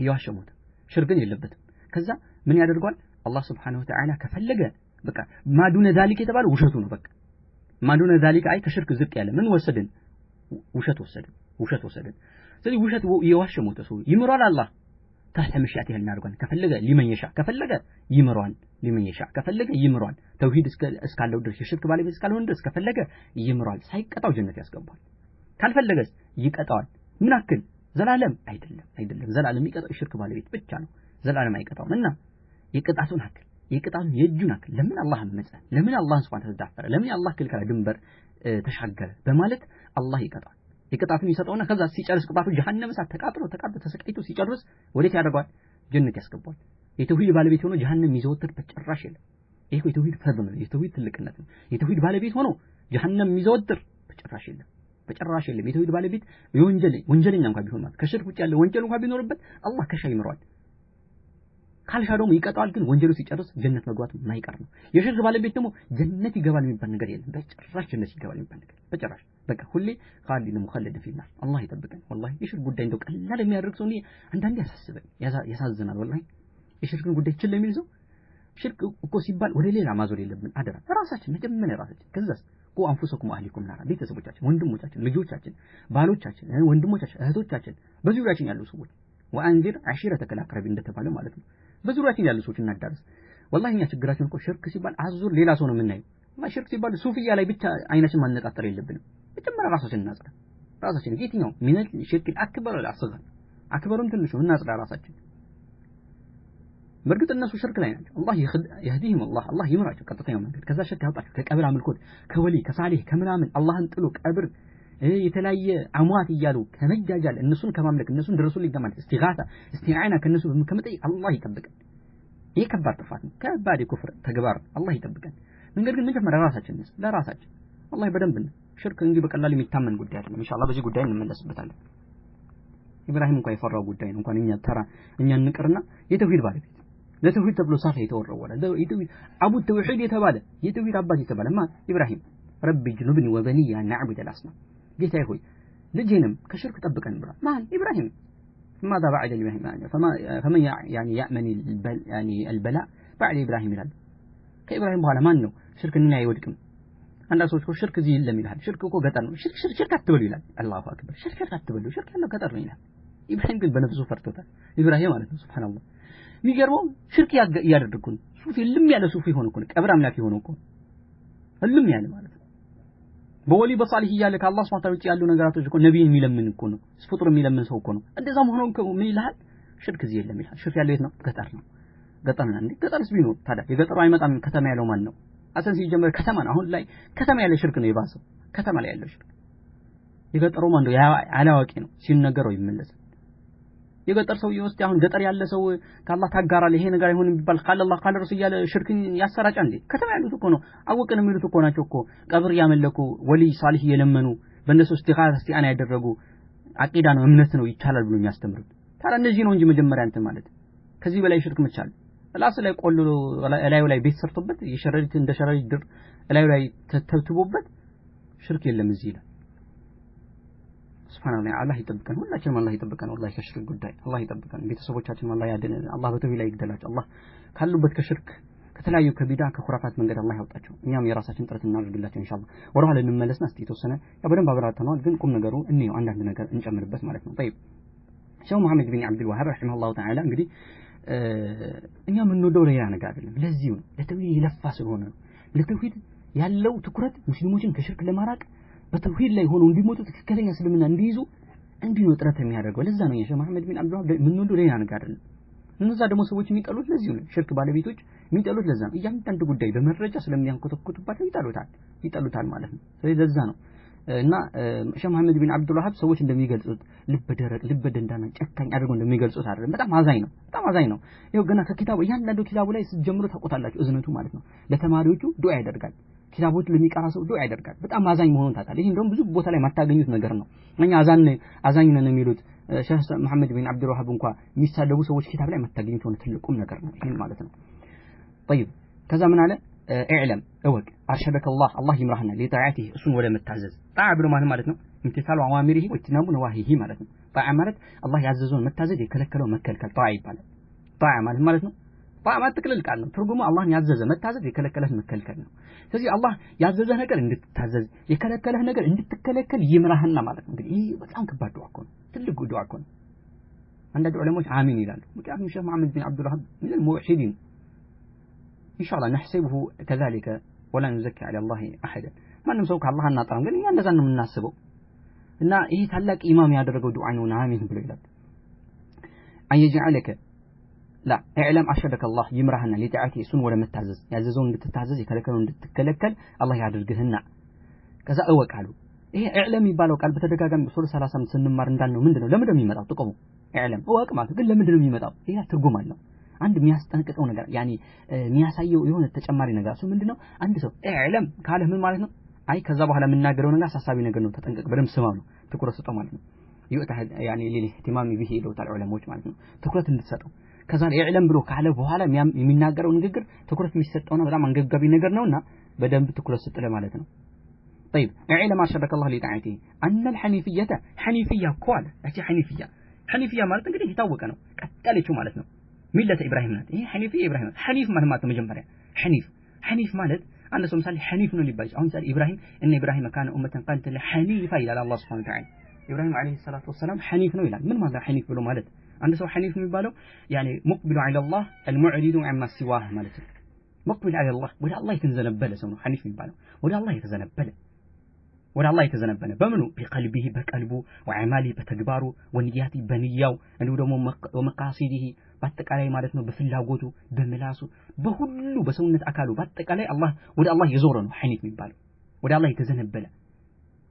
እየዋሸሙት ሽርክን የለበትም ከዛ ምን ያደርጋል አላህ Subhanahu Wa Ta'ala ከፈለገ በቃ ማዱነ ذلك የተባለው ውሸቱ ነው በቃ ማዱነ ذلك አይ ከሽርክ ዝቅ ያለ ምን ወሰድን ውሸት ወሰድን ስለዚህ ውሸት እየዋሸሙት ሰው ይምራል አላህ ታህተ መሻት ይሄን አድርጓል ከፈለገ ሊመየሻ ከፈለገ ይምራል ሊመየሻ ከፈለገ ይምራል ተውሂድ እስካለው ድረስ የሽርክ ባለቤት እስካልሆነ ድረስ ከፈለገ ይምራል ሳይቀጣው ጀነት ያስገባል ካልፈለገስ ይቀጣዋል ምን አክል ዘላለም አይደለም ዘላለም የሚቀጣው ሽርክ ባለቤት ብቻ ነው ዘላለም አይቀጣውም እና የቅጣቱን የእጁን አክል ለምን አላህ አመፀ ለምን አላህ Subhanahu Wa Ta'ala ለምን አላህ ክልከላ ድንበር ተሻገረ በማለት አላህ ይቀጣል የቅጣቱን ይሰጠውና ከዛ ሲጨርስ ቅጣቱ ጀሃነም እሳት ተቃጥሎ ተሰቃይቶ ሲጨርስ ወዴት ያደርጋል ጀነት ያስገባል የተውሂድ ባለቤት ሆኖ ጀሃነም ይዘወትር በጭራሽ የለም ይሄ የተውሂድ ፈርድ ነው የተውሂድ ትልቅነት ነው የተውሂድ ባለቤት ሆኖ ጀሃነም ይዘወትር በጭራሽ የለም የተውሂድ ባለቤት ወንጀለኛ እንኳን ቢሆን ማለት ከሽርክ ውጭ ያለ ወንጀል እንኳን ቢኖርበት አላህ ከሻ ይምረዋል ካልሻ ደግሞ ይቀጣዋል ግን ወንጀሉ ሲጨርስ ጀነት መግባቱ ማይቀር ነው የሽርክ ባለቤት ደግሞ ጀነት ይገባል የሚባል ነገር የለም በጭራሽ ጀነት ይገባል የሚባል ነገር በጭራሽ በቃ ሁሌ ኻሊድ ሙኸለድ ፊና አላህ ይጠብቀን ወላሂ የሽርክ ጉዳይ እንደው ቀላል የሚያደርግ ሰው አንዳንዴ ያሳዝናል ወላሂ የሽርክን ጉዳይ ችል የሚል ሰው ሽርክ እኮ ሲባል ወደ ሌላ ማዞር የለብን አደራ ራሳችን መጀመሪያ ራሳችን ከዛስ አንፉሰኩም አህሊኩም ናራ ቤተሰቦቻችን ወንድሞቻችን ልጆቻችን ባሎቻችን ወንድሞቻችን እህቶቻችን በዙሪያችን ያሉ ሰዎች ወአንዚር አሺረተከ አልአቅረቢን እንደተባለ ማለት ነው በዙሪያችን ያሉ ሰዎች እናዳርስ والله እኛ ችግራችን እኮ ሽርክ ሲባል አዙር ሌላ ሰው ነው የምናየው والله ሽርክ ሲባል ሱፊያ ላይ ብቻ አይናችን ማነጣጠር የለብንም መጀመሪያ ራሳችን እናጽዳ ራሳችን የትኛው ምን ሽርክ አክበር ወላ አስገር አክበሩን ትንሹ እናጽዳ ራሳችን በርግጥ እነሱ ሽርክ ላይ ናቸው አላህ ይህዲህም አላህ ይምራቸው ቀጥተኛው መንገድ ከዛ ሽርክ ያውጣቸው ከቀብር አምልኮት ከወሊ ከሳሊህ ከምናምን አላህን ጥሎ ቀብር የተለያየ አሟት ይያሉ ከመጃጃል እነሱን ከማምለክ እነሱን ድረሱልኝ ከማለት እስቲጋታ እስቲዓና ከነሱ ከመጠየቅ አላህ ይጠብቀን ይሄ ከባድ ጥፋት ነው ከባድ የኩፍር ተግባር አላህ ይጠብቀን መንገድ ግን መጀመሪያ ራሳችን ለራሳችን አላህ በደንብ ሽርክ እንጂ በቀላሉ የሚታመን ጉዳይ አይደለም ኢንሻአላህ በዚህ ጉዳይ እንመለስበታለን ኢብራሂም እንኳን የፈራው ጉዳይ ነው እንኳን እኛ እንቅርና የተውሂድ ባለቤት ለተውሂድ ተብሎ ሳፋ የተወረወረ የተውሂድ አቡ ተውሂድ የተባለ የተውሂድ አባት የተባለ ማን ኢብራሂም ረቢ ጅኑብኒ ወበኒ ነዕቡድ አልአስናም ጌታዬ ሆይ ልጄንም ከሽርክ ጠብቀን ብሏል ማን ኢብራሂም ماذا بعد إبراهيم فمن يعني يأمن البلاء بعد إبراهيم ይላል ከኢብራሂም በኋላ ማን ነው ሽርክና አይወድቅም አንዳንድ ሰዎች ሽርክ እዚህ የለም ይላል ሽርክ እኮ ገጠር ነው ሽርክ አትበሉ ይላል አላሁ አክበር ሽርክ አትበሉ ሽርክ ያለው ገጠር ነው ይላል ኢብራሂም ግን በነፍሱ ፈርቶታል ኢብራሂም ማለት ነው ሱብሃንአላህ የሚገርመው ሽርክ ያደርጉ ሱፊ ልም ያለ ሱፊ ሆኖ እኮ ቀብር አምላክ ሆኖ እኮ ልም ያለ ማለት ነው በወሊ በሳሊህ ያለ ከአላህ Subhanahu Wa Ta'ala ያሉ ነገራቶች እኮ ነብይ የሚለምን እኮ ነው ፍጡር የሚለምን ሰው እኮ ነው እንደዛም ሆኖ ምን ይላል ሽርክ እዚህ የለም ይላል ሽርክ ያለው የት ነው ገጠር ነው ገጠር ነው እንዴ ገጠርስ ቢኖር ታዲያ የገጠሩ አይመጣም ከተማ ያለው ማን ነው አሰን ሲጀመር ከተማ ነው አሁን ላይ ከተማ ያለ ሽርክ ነው የባሰው ከተማ ላይ ያለው ሽርክ የገጠሩ ማን ነው አላዋቂ ነው ሲነገረው ይመለሳል የገጠር ሰው ይወስድ አሁን ገጠር ያለ ሰው ከአላህ ታጋራለ ይሄ ነገር አይሆንም ቢባል ካላህ ካለ ረሱ ያለ ሽርክን ያሰራጫ እንዴ ከተማ ያሉት እኮ ነው አወቀን የሚሉት እኮ ናቸው እኮ ቀብር ያመለኩ ወሊ ሳሊህ የለመኑ በእነሱ እስቲኻራ ያደረጉ አቂዳ ነው እምነት ነው ይቻላል ብሎ የሚያስተምሩት ታዲያ እነዚህ ነው እንጂ መጀመሪያ እንትን ማለት ከዚህ በላይ ሽርክ መቻል ላስ ላይ ቆልሎ ላዩ ላይ ቤት ሰርቶበት የሸረሪት እንደ ሸረሪት ድር ላዩ ላይ ተተብትቦበት ሽርክ የለም እዚህ ላይ ሱብሃንአላህ አላህ ይጠብቀን ሁላችንም አላህ ይጠብቀን ወላሂ ከሽርክ ጉዳይ አላህ ይጠብቀን ቤተሰቦቻችን አላህ ያድነን አላህ በተውሂድ ላይ ይግደላቸው አላህ ካሉበት ከሽርክ ከተለያዩ ከቢዳ ከኹራፋት መንገድ አላህ ያወጣቸው እኛም የራሳችን ጥረት እናደርግላቸው ኢንሻአላህ ወራህ ለንመለስና እስቲ ተወሰነ በደንብ አብራርተናል ግን ቁም ነገሩ እንየው አንዳንድ ነገር እንጨምርበት ማለት ነው طيب ሸው መሐመድ ቢን አብዱል ወሃብ ረሂመሁላህ ተዓላ እንግዲህ እኛ ምንወደው ሌላ ነገር አይደለም ለዚህ ነው ለተውሂድ ይለፋ ስለሆነ ነው ለተውሂድ ያለው ትኩረት ሙስሊሞችን ከሽርክ ለማራቅ በተውሂድ ላይ ሆኖ እንዲሞቱ ትክክለኛ እስልምና እንዲይዙ እንዲሁ ጥረት የሚያደርገው ለዛ ነው የሸህ መሐመድ ቢን አብዱል ወሃብ ምንወደው ሌላ ነገር አይደለም እነዛ ደግሞ ሰዎች የሚጠሉት ለዚህ ነው ሽርክ ባለቤቶች የሚጠሉት ለዛ ነው እያንዳንዱ ጉዳይ በመረጃ ስለሚያንኮተኩቱባቸው ይጠሉታል ማለት ነው ስለዚህ ለዛ ነው እና ሸህ መሐመድ ቢን አብዱል ወሃብ ሰዎች እንደሚገልጹት ልብ ደረቅ ልብ ደንዳና ጨካኝ አድርገው እንደሚገልጹት አይደለም በጣም አዛኝ ነው ይሄው ገና ከኪታቡ እያንዳንዱ ኪታቡ ላይ ስትጀምሩ ታቆታላችሁ እዝነቱ ማለት ነው ለተማሪዎቹ ዱዓ ያደርጋል ኪታቦች ለሚቀራ ሰው ዱዓ ያደርጋል በጣም አዛኝ መሆኑን ታታል ይሄ እንደውም ብዙ ቦታ ላይ ማታገኙት ነገር ነው እኛ አዛኝ ነን የሚሉት ሸህ መሐመድ ቢን አብዱል ወሃብ እንኳን የሚሳደቡ ሰዎች ኪታብ ላይ ማታገኙት ሆነ ትልቁም ነገር ነው ይሄን ማለት ነው طيب ከዛ ምን አለ اعلم اوك ارشدك الله يمرحنا لطاعته እሱን ወደ መታዘዝ ጣዓ ብሎ ማለት ነው امتثال اوامره واجتناب نواهيه ማለት ነው ጣዓ ማለት አላህ ያዘዘውን መታዘዝ የከለከለው መከልከል ጣዓ ይባላል ጣዓ ማለት ነው ጣዓ ማለት ትክክል ቃል ነው ትርጉሙ አላህን ያዘዘ መታዘዝ የከለከለህ መከልከል ነው ስለዚህ አላህ ያዘዘህ ነገር እንድትታዘዝ የከለከለህ ነገር እንድትከለከል ይምራህና ማለት ነው እንግዲህ ይሄ በጣም ከባድ ዱዓ እኮ ነው ትልቅ ዱዓ እኮ ነው አንዳንድ ዑለሞች አሚን ይላሉ ምክንያቱም ሸህ መሐመድ ቢን አብዱል ወሃብ من الموحدين إن شاء الله نحسبه كذلك ولا نزكي على الله أحدا ما نمسوك الله الناطران قال إن لازم نناسبه إن إيه تلاك إمام يدرجوا دعاء ونعامه بالعباد أن يجعلك لا اعلم أرشدك الله يمرهنا لتعاتي سن ولا متعزز يعززون بتتعزز يكلكلون بتتكلكل الله يعرجهن كذا أوك قالوا إيه اعلم يبالو قال بتدقاقم بسورة 30 ስንማር እንዳልነው ምንድነው ለምንድነው የሚመጣው ጥቅሙ اعلم أوك ማለት ግን ለምንድነው የሚመጣው ይሄ ትርጉም አለው አንድ የሚያስጠነቅቀው ነገር ያኒ የሚያሳየው የሆነ ተጨማሪ ነገር እሱ ምንድነው አንድ ሰው اعلم ካለ ምን ማለት ነው አይ ከዛ በኋላ የምናገረው ነገር አሳሳቢ ነገር ነው ተጠንቀቅ በደም ስማው ነው ትኩረት ስጠው ማለት ነው ይወጣ ያኒ ለኢህቲማም ቢሂ ይሉታል ዑለሞች ማለት ነው ትኩረት እንድትሰጠው ከዛ اعلم ብሎ ካለ በኋላ የሚናገረው ንግግር ትኩረት የሚሰጠውና በጣም አንገብጋቢ ነገር ነውና በደንብ ትኩረት ስጠለ ማለት ነው طيب اعلم ارشدك الله لطاعته ان الحنيفيه حنيفيه قال اቺ حنيفيه ማለት እንግዲህ የታወቀ ነው ቀጠለችው ማለት ነው ሚለተ ኢብራሂም ናት ይሄ حنيفيه ኢብራሂም حنيف ማለት መጀመሪያ حنيف ማለት አንድ ሰው ምሳሌ حنيف ነው ሊባል አሁን ምሳሌ ኢብራሂም እነ ኢብራሂም ካነ ኡመተን قانت حنيفا ይላል አላህ Subhanahu Wa Ta'ala ኢብራሂም አለይሂ ሰላቱ ወሰለም حنيف ነው ይላል ምን ማለት حنيف ብሎ ማለት አንድ ሰው حنيف የሚባለው يعني مقبل على الله المعرض عما سواه ማለት ነው مقبل على الله ወደ አላህ የተዘነበለ ሰው ነው حنيف የሚባለው ወደ አላህ የተዘነበለ ወደ አላህ የተዘነበለ በምኑ በቀልቢሂ በቀልቡ ወአማሊ በተግባሩ ወንያቲ በንያው እንዲሁ ደግሞ ወመቃሲዲሂ በአጠቃላይ ማለት ነው በፍላጎቱ በመላሱ በሁሉ በሰውነት አካሉ በአጠቃላይ አላህ ወደ አላህ የዞረ ነው ሐኒፍ የሚባለው ወደ አላህ የተዘነበለ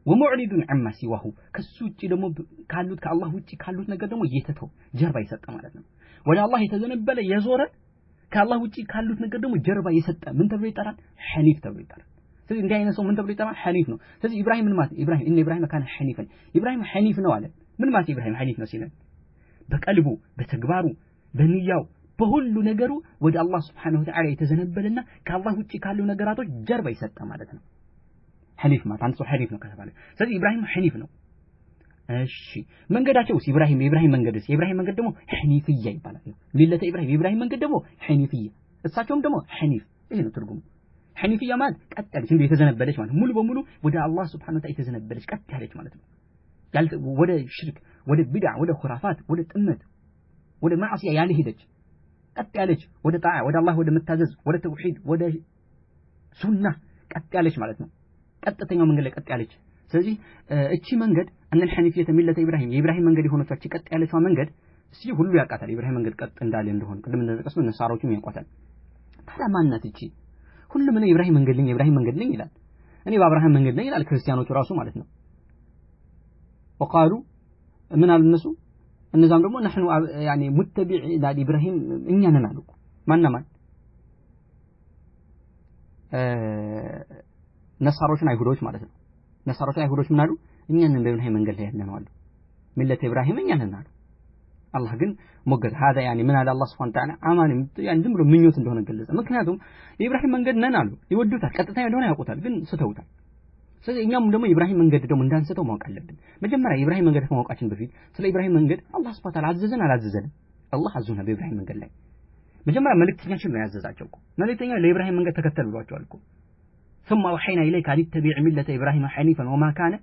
ወሙዕሪዱን ዐማ ሲዋሁ ከሱ ውጪ ደግሞ ካሉት ከአላህ ውጪ ካሉት ነገር ደግሞ እየተተው ጀርባ ይሰጠ ማለት ነው ወደ አላህ የተዘነበለ የዞረ ከአላህ ውጪ ካሉት ነገር ደግሞ ጀርባ ይሰጠ ምን ተብሎ ይጠራል ሐኒፍ ተብሎ ይጠራል ስለዚህ እንዲህ አይነት ሰው ምን ተብሎ ይጠራል ሐኒፍ ነው ስለዚህ ኢብራሂም ምን ማለት ኢብራሂም እነ ኢብራሂም ካነ ሐኒፈን ኢብራሂም ሐኒፍ ነው አለ ምን ማለት ኢብራሂም ሐኒፍ ነው ሲለን በቀልቡ በተግባሩ በንያው በሁሉ ነገሩ ወደ አላህ Subhanahu Wa Ta'ala የተዘነበለና ከአላህ ውጪ ካሉ ነገራቶች ጀርባ ይሰጠ ማለት ነው ሐኒፍ ማለት አንተ ሰው ሐኒፍ ነው ከተባለ ስለዚህ ኢብራሂም ሐኒፍ ነው እሺ መንገዳቸውስ ኢብራሂም መንገድስ የኢብራሂም መንገድ ደግሞ ሐኒፍያ ይባላል ሚለተ ኢብራሂም መንገድ ደግሞ ሐኒፍያ እሳቸውም ደግሞ ሐኒፍ ይሄ ነው ትርጉሙ ሐኒፍያ ማለት ቀጥ ያለች እንደ የተዘነበለች ማለት ሙሉ በሙሉ ወደ አላህ Subhanahu Wa Ta'ala የተዘነበለች ቀጥ ያለች ማለት ነው ወደ ሽርክ ወደ ቢድዓ ወደ ኹራፋት ወደ ጥመት ወደ ማዕሲያ ያልሄደች ቀጥ ያለች ወደ ጣዓ ወደ አላህ ወደ መታዘዝ ወደ ተውሂድ ወደ ሱና ቀጥ ያለች ማለት ነው ቀጥተኛው መንገድ ላይ ቀጥ ያለች ስለዚህ እቺ መንገድ እነል ሐኒፊየተ ሚለተ የኢብራሂም መንገድ የሆነች እቺ ቀጥ ያለችው መንገድ እስቲ ሁሉ ያውቃታል ኢብራሂም መንገድ ቀጥ እንዳለ እንደሆነ ቅድም እንደተጠቀሰው ነሳሮቹም ያውቃታል ታዲያ ማንነት እቺ ሁሉም ነው ኢብራሂም መንገድ ነኝ ይላል እኔ በአብርሃም መንገድ ነኝ ይላል ክርስቲያኖቹ ራሱ ማለት ነው ወቃሉ ምን አሉ እነዛም ደግሞ نحن يعني متبع ለኢብራሂም እኛ ነን አሉ ማን ነሳሮችን አይሁዶች ማለት ነው ነሳሮች አይሁዶች ምን አሉ እኛ ነን በኢብራሂም መንገድ ላይ ያለነው አሉ ሚለተ ኢብራሂም እኛ ነን አሉ አላህ ግን ሞገድ هذا يعني ምን አለ አላህ Subhanahu Wa Ta'ala አማን ያን ዝም ብሎ ምኞት እንደሆነ ገለጸ ምክንያቱም የኢብራሂም መንገድ ነን አሉ ይወዱታል ቀጥታ እንደሆነ ያውቁታል ግን ስተውታል ስለዚህ እኛም ደግሞ ኢብራሂም መንገድ ደግሞ እንዳንስተው ማወቅ አለብን መጀመሪያ ኢብራሂም መንገድ ከማወቃችን በፊት ስለ ኢብራሂም መንገድ አላህ Subhanahu Wa Ta'ala አዘዘን አላዘዘንም አላህ አዘዘና በኢብራሂም መንገድ ላይ መጀመሪያ መልእክተኛችን ነው ያዘዛቸው መልእክተኛ ለኢብራሂም መንገድ ተከተሉ ብሏቸዋል ثم أوحينا إليك أن اتبع ملة إبراهيم حنيفا وما كان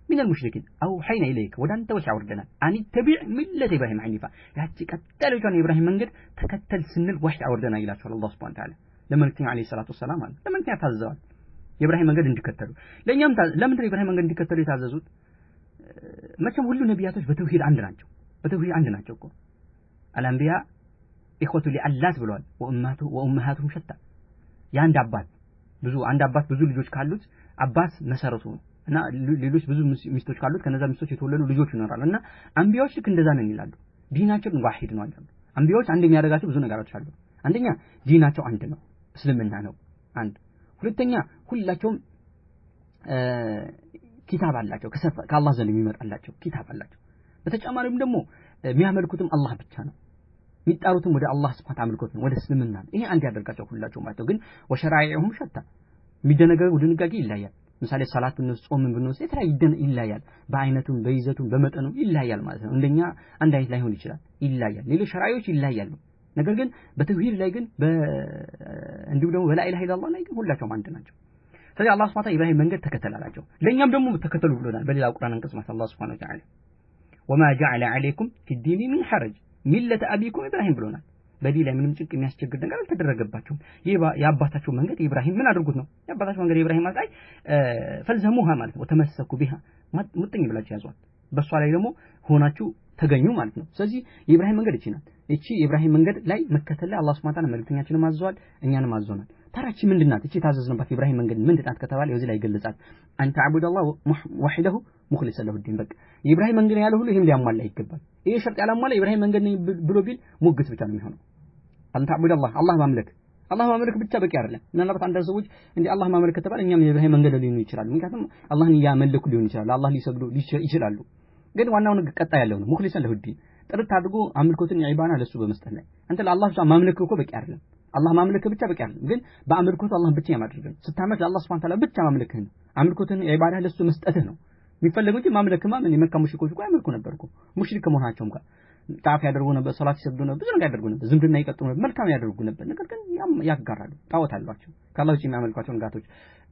من المشركين أوحينا إليك ودانت وشعوردنا أن اتبع ملة إبراهيم حنيفا يعني كتلوا كان إبراهيم منجد تكتل سن الوحي عوردنا إلى الله سبحانه وتعالى لما نكتب عليه الصلاة والسلام لما نكتب هذا إبراهيم منجد انتكتلوا لما نتر إبراهيم منجد انتكتلوا يتعززوا ما كان كل نبياتوش بتوحيد عندنا جوكو الأنبياء إخوة لألات بلوال وأمهاتهم شتى يعني عباد ብዙ አንድ አባት ብዙ ልጆች ካሉት አባት መሰረቱ እና ሌሎች ብዙ ሚስቶች ካሉት ከነዛ ሚስቶች የተወለዱ ልጆች ይኖራሉ እና አንቢያዎች ልክ እንደዛ ነን ይላሉ ዲናቸው ዋሂድ ነው አይደል አንቢያዎች አንድ የሚያደርጋቸው ብዙ ነገሮች አሉ አንደኛ ዲናቸው አንድ ነው እስልምና ነው አንድ ሁለተኛ ሁላቸውም ኪታብ አላቸው ከአላህ ዘንድ የሚመጣላቸው ኪታብ አላቸው በተጨማሪም ደግሞ የሚያመልኩትም አላህ ብቻ ነው ሚጣሩትም ወደ አላህ Subhanahu አምልኮት ነው ወደ እስልምና ይሄ አንድ ያደርጋቸው ሁላቸው ማለት ነው ግን ወሸራኢሁም ሸታ የሚደነገሩ ድንጋጌ ይለያል ምሳሌ ሰላት ነው ጾም ነው የተለያየ ይለያል በአይነቱም በይዘቱም በመጠኑም ይለያል ማለት ነው እንደኛ አንድ አይነት ላይሆን ይችላል ይለያል ሌሎች ሸራኢዎች ይለያሉ ነገር ግን በተውሂድ ላይ ግን እንዲሁ ደግሞ በላ ኢላሃ ኢላላህ ላይ ግን ሁላቸውም አንድ ናቸው ስለዚህ አላህ Subhanahu ኢብራሂም መንገድ ተከተላላቸው ለኛም ደግሞ ተከተሉ ብሎናል በሌላ ቁርአን አንቀጽ ማለት አላህ Subhanahu Ta'ala وما جعل عليكم في الدين من حرج ሚለተ አቢኩም ኢብራሂም ብሎናል በዲ ላይ ምንም ጭንቅ የሚያስቸግር ነገር አልተደረገባቸውም ያባታቸው መንገድ ኢብራሂም ምን አድርጉት ነው ያባታቸው መንገድ ኢብራሂም ማለት ፈልዘሙሃ ማለት ነው ተመሰኩ ቢሃ ሙጥኝ ብላችሁ ያዟት በሷ ላይ ደግሞ ሆናችሁ ተገኙ ማለት ነው ስለዚህ የኢብራሂም መንገድ እቺ ናት እቺ የኢብራሂም መንገድ ላይ መከተል ላይ አላህ Subhanahu Ta'ala መልእክተኛችንን ማዘዋል እኛንም አዘውናል ታራቺ ምንድናት እቺ ታዘዝንባት ኢብራሂም መንገድ ምንድናት ከተባለ እዚህ ላይ ይገለጻል አንተ አቡደላህ ወሂደሁ ሙኽሊሰ ለሁ ዲን በቃ ኢብራሂም መንገድ ያለው ሁሉ ይሄን ሊያሟላ ይገባል ይሄ ሸርጥ ያላሟላ ኢብራሂም መንገድ ነኝ ብሎ ቢል ሙግት ብቻ ነው የሚሆነው አንተ አቡደላህ አላህ ማምለክ ብቻ በቂ አይደለም ምናልባት አንዳንድ ሰዎች እንዴ አላህ ማምለክ ከተባለ እኛም የኢብራሂም መንገድ ሊሆን ይችላል ምክንያቱም አላህን ያመልኩ ሊሆን ይችላል አላህ ሊሰግዱ ይችላሉ ግን ዋናው ነገር ቀጣ ያለው ነው ሙኽሊሰ ለሁ ዲን ጥርት አድርጎ አምልኮትን ኢባዳ ለሱ በመስጠት ላይ አንተ ለአላህ ብቻ ማምለክ እኮ በቂ አይደለም አላህ ማምለክ ብቻ በቂ አይደለም ግን በአምልኮት አላህ ብቻ ያማድርገን ስታመልክ አላህ Subhanahu Ta'ala ብቻ ማምለክህ ነው አምልኮትን ኢባዳ ለሱ መስጠትህ ነው የሚፈልገው እንጂ ማምለክማ ምን የመካ ሙሽሪኮች እኮ ያመልኩ ነበርኩ ሙሽሪክ ከመሆናቸውም ጋር ጣፍ ያደርጉ ነበር ሶላት ይሰግዱ ነበር ብዙ ነገር ያደርጉ ነበር ዝምድና ይቀጥሉ ነበር መልካም ያደርጉ ነበር ነገር ግን ያጋራሉ ጣዖት አሏቸው ከአላህ ውጪ የሚያመልኳቸው ጋቶች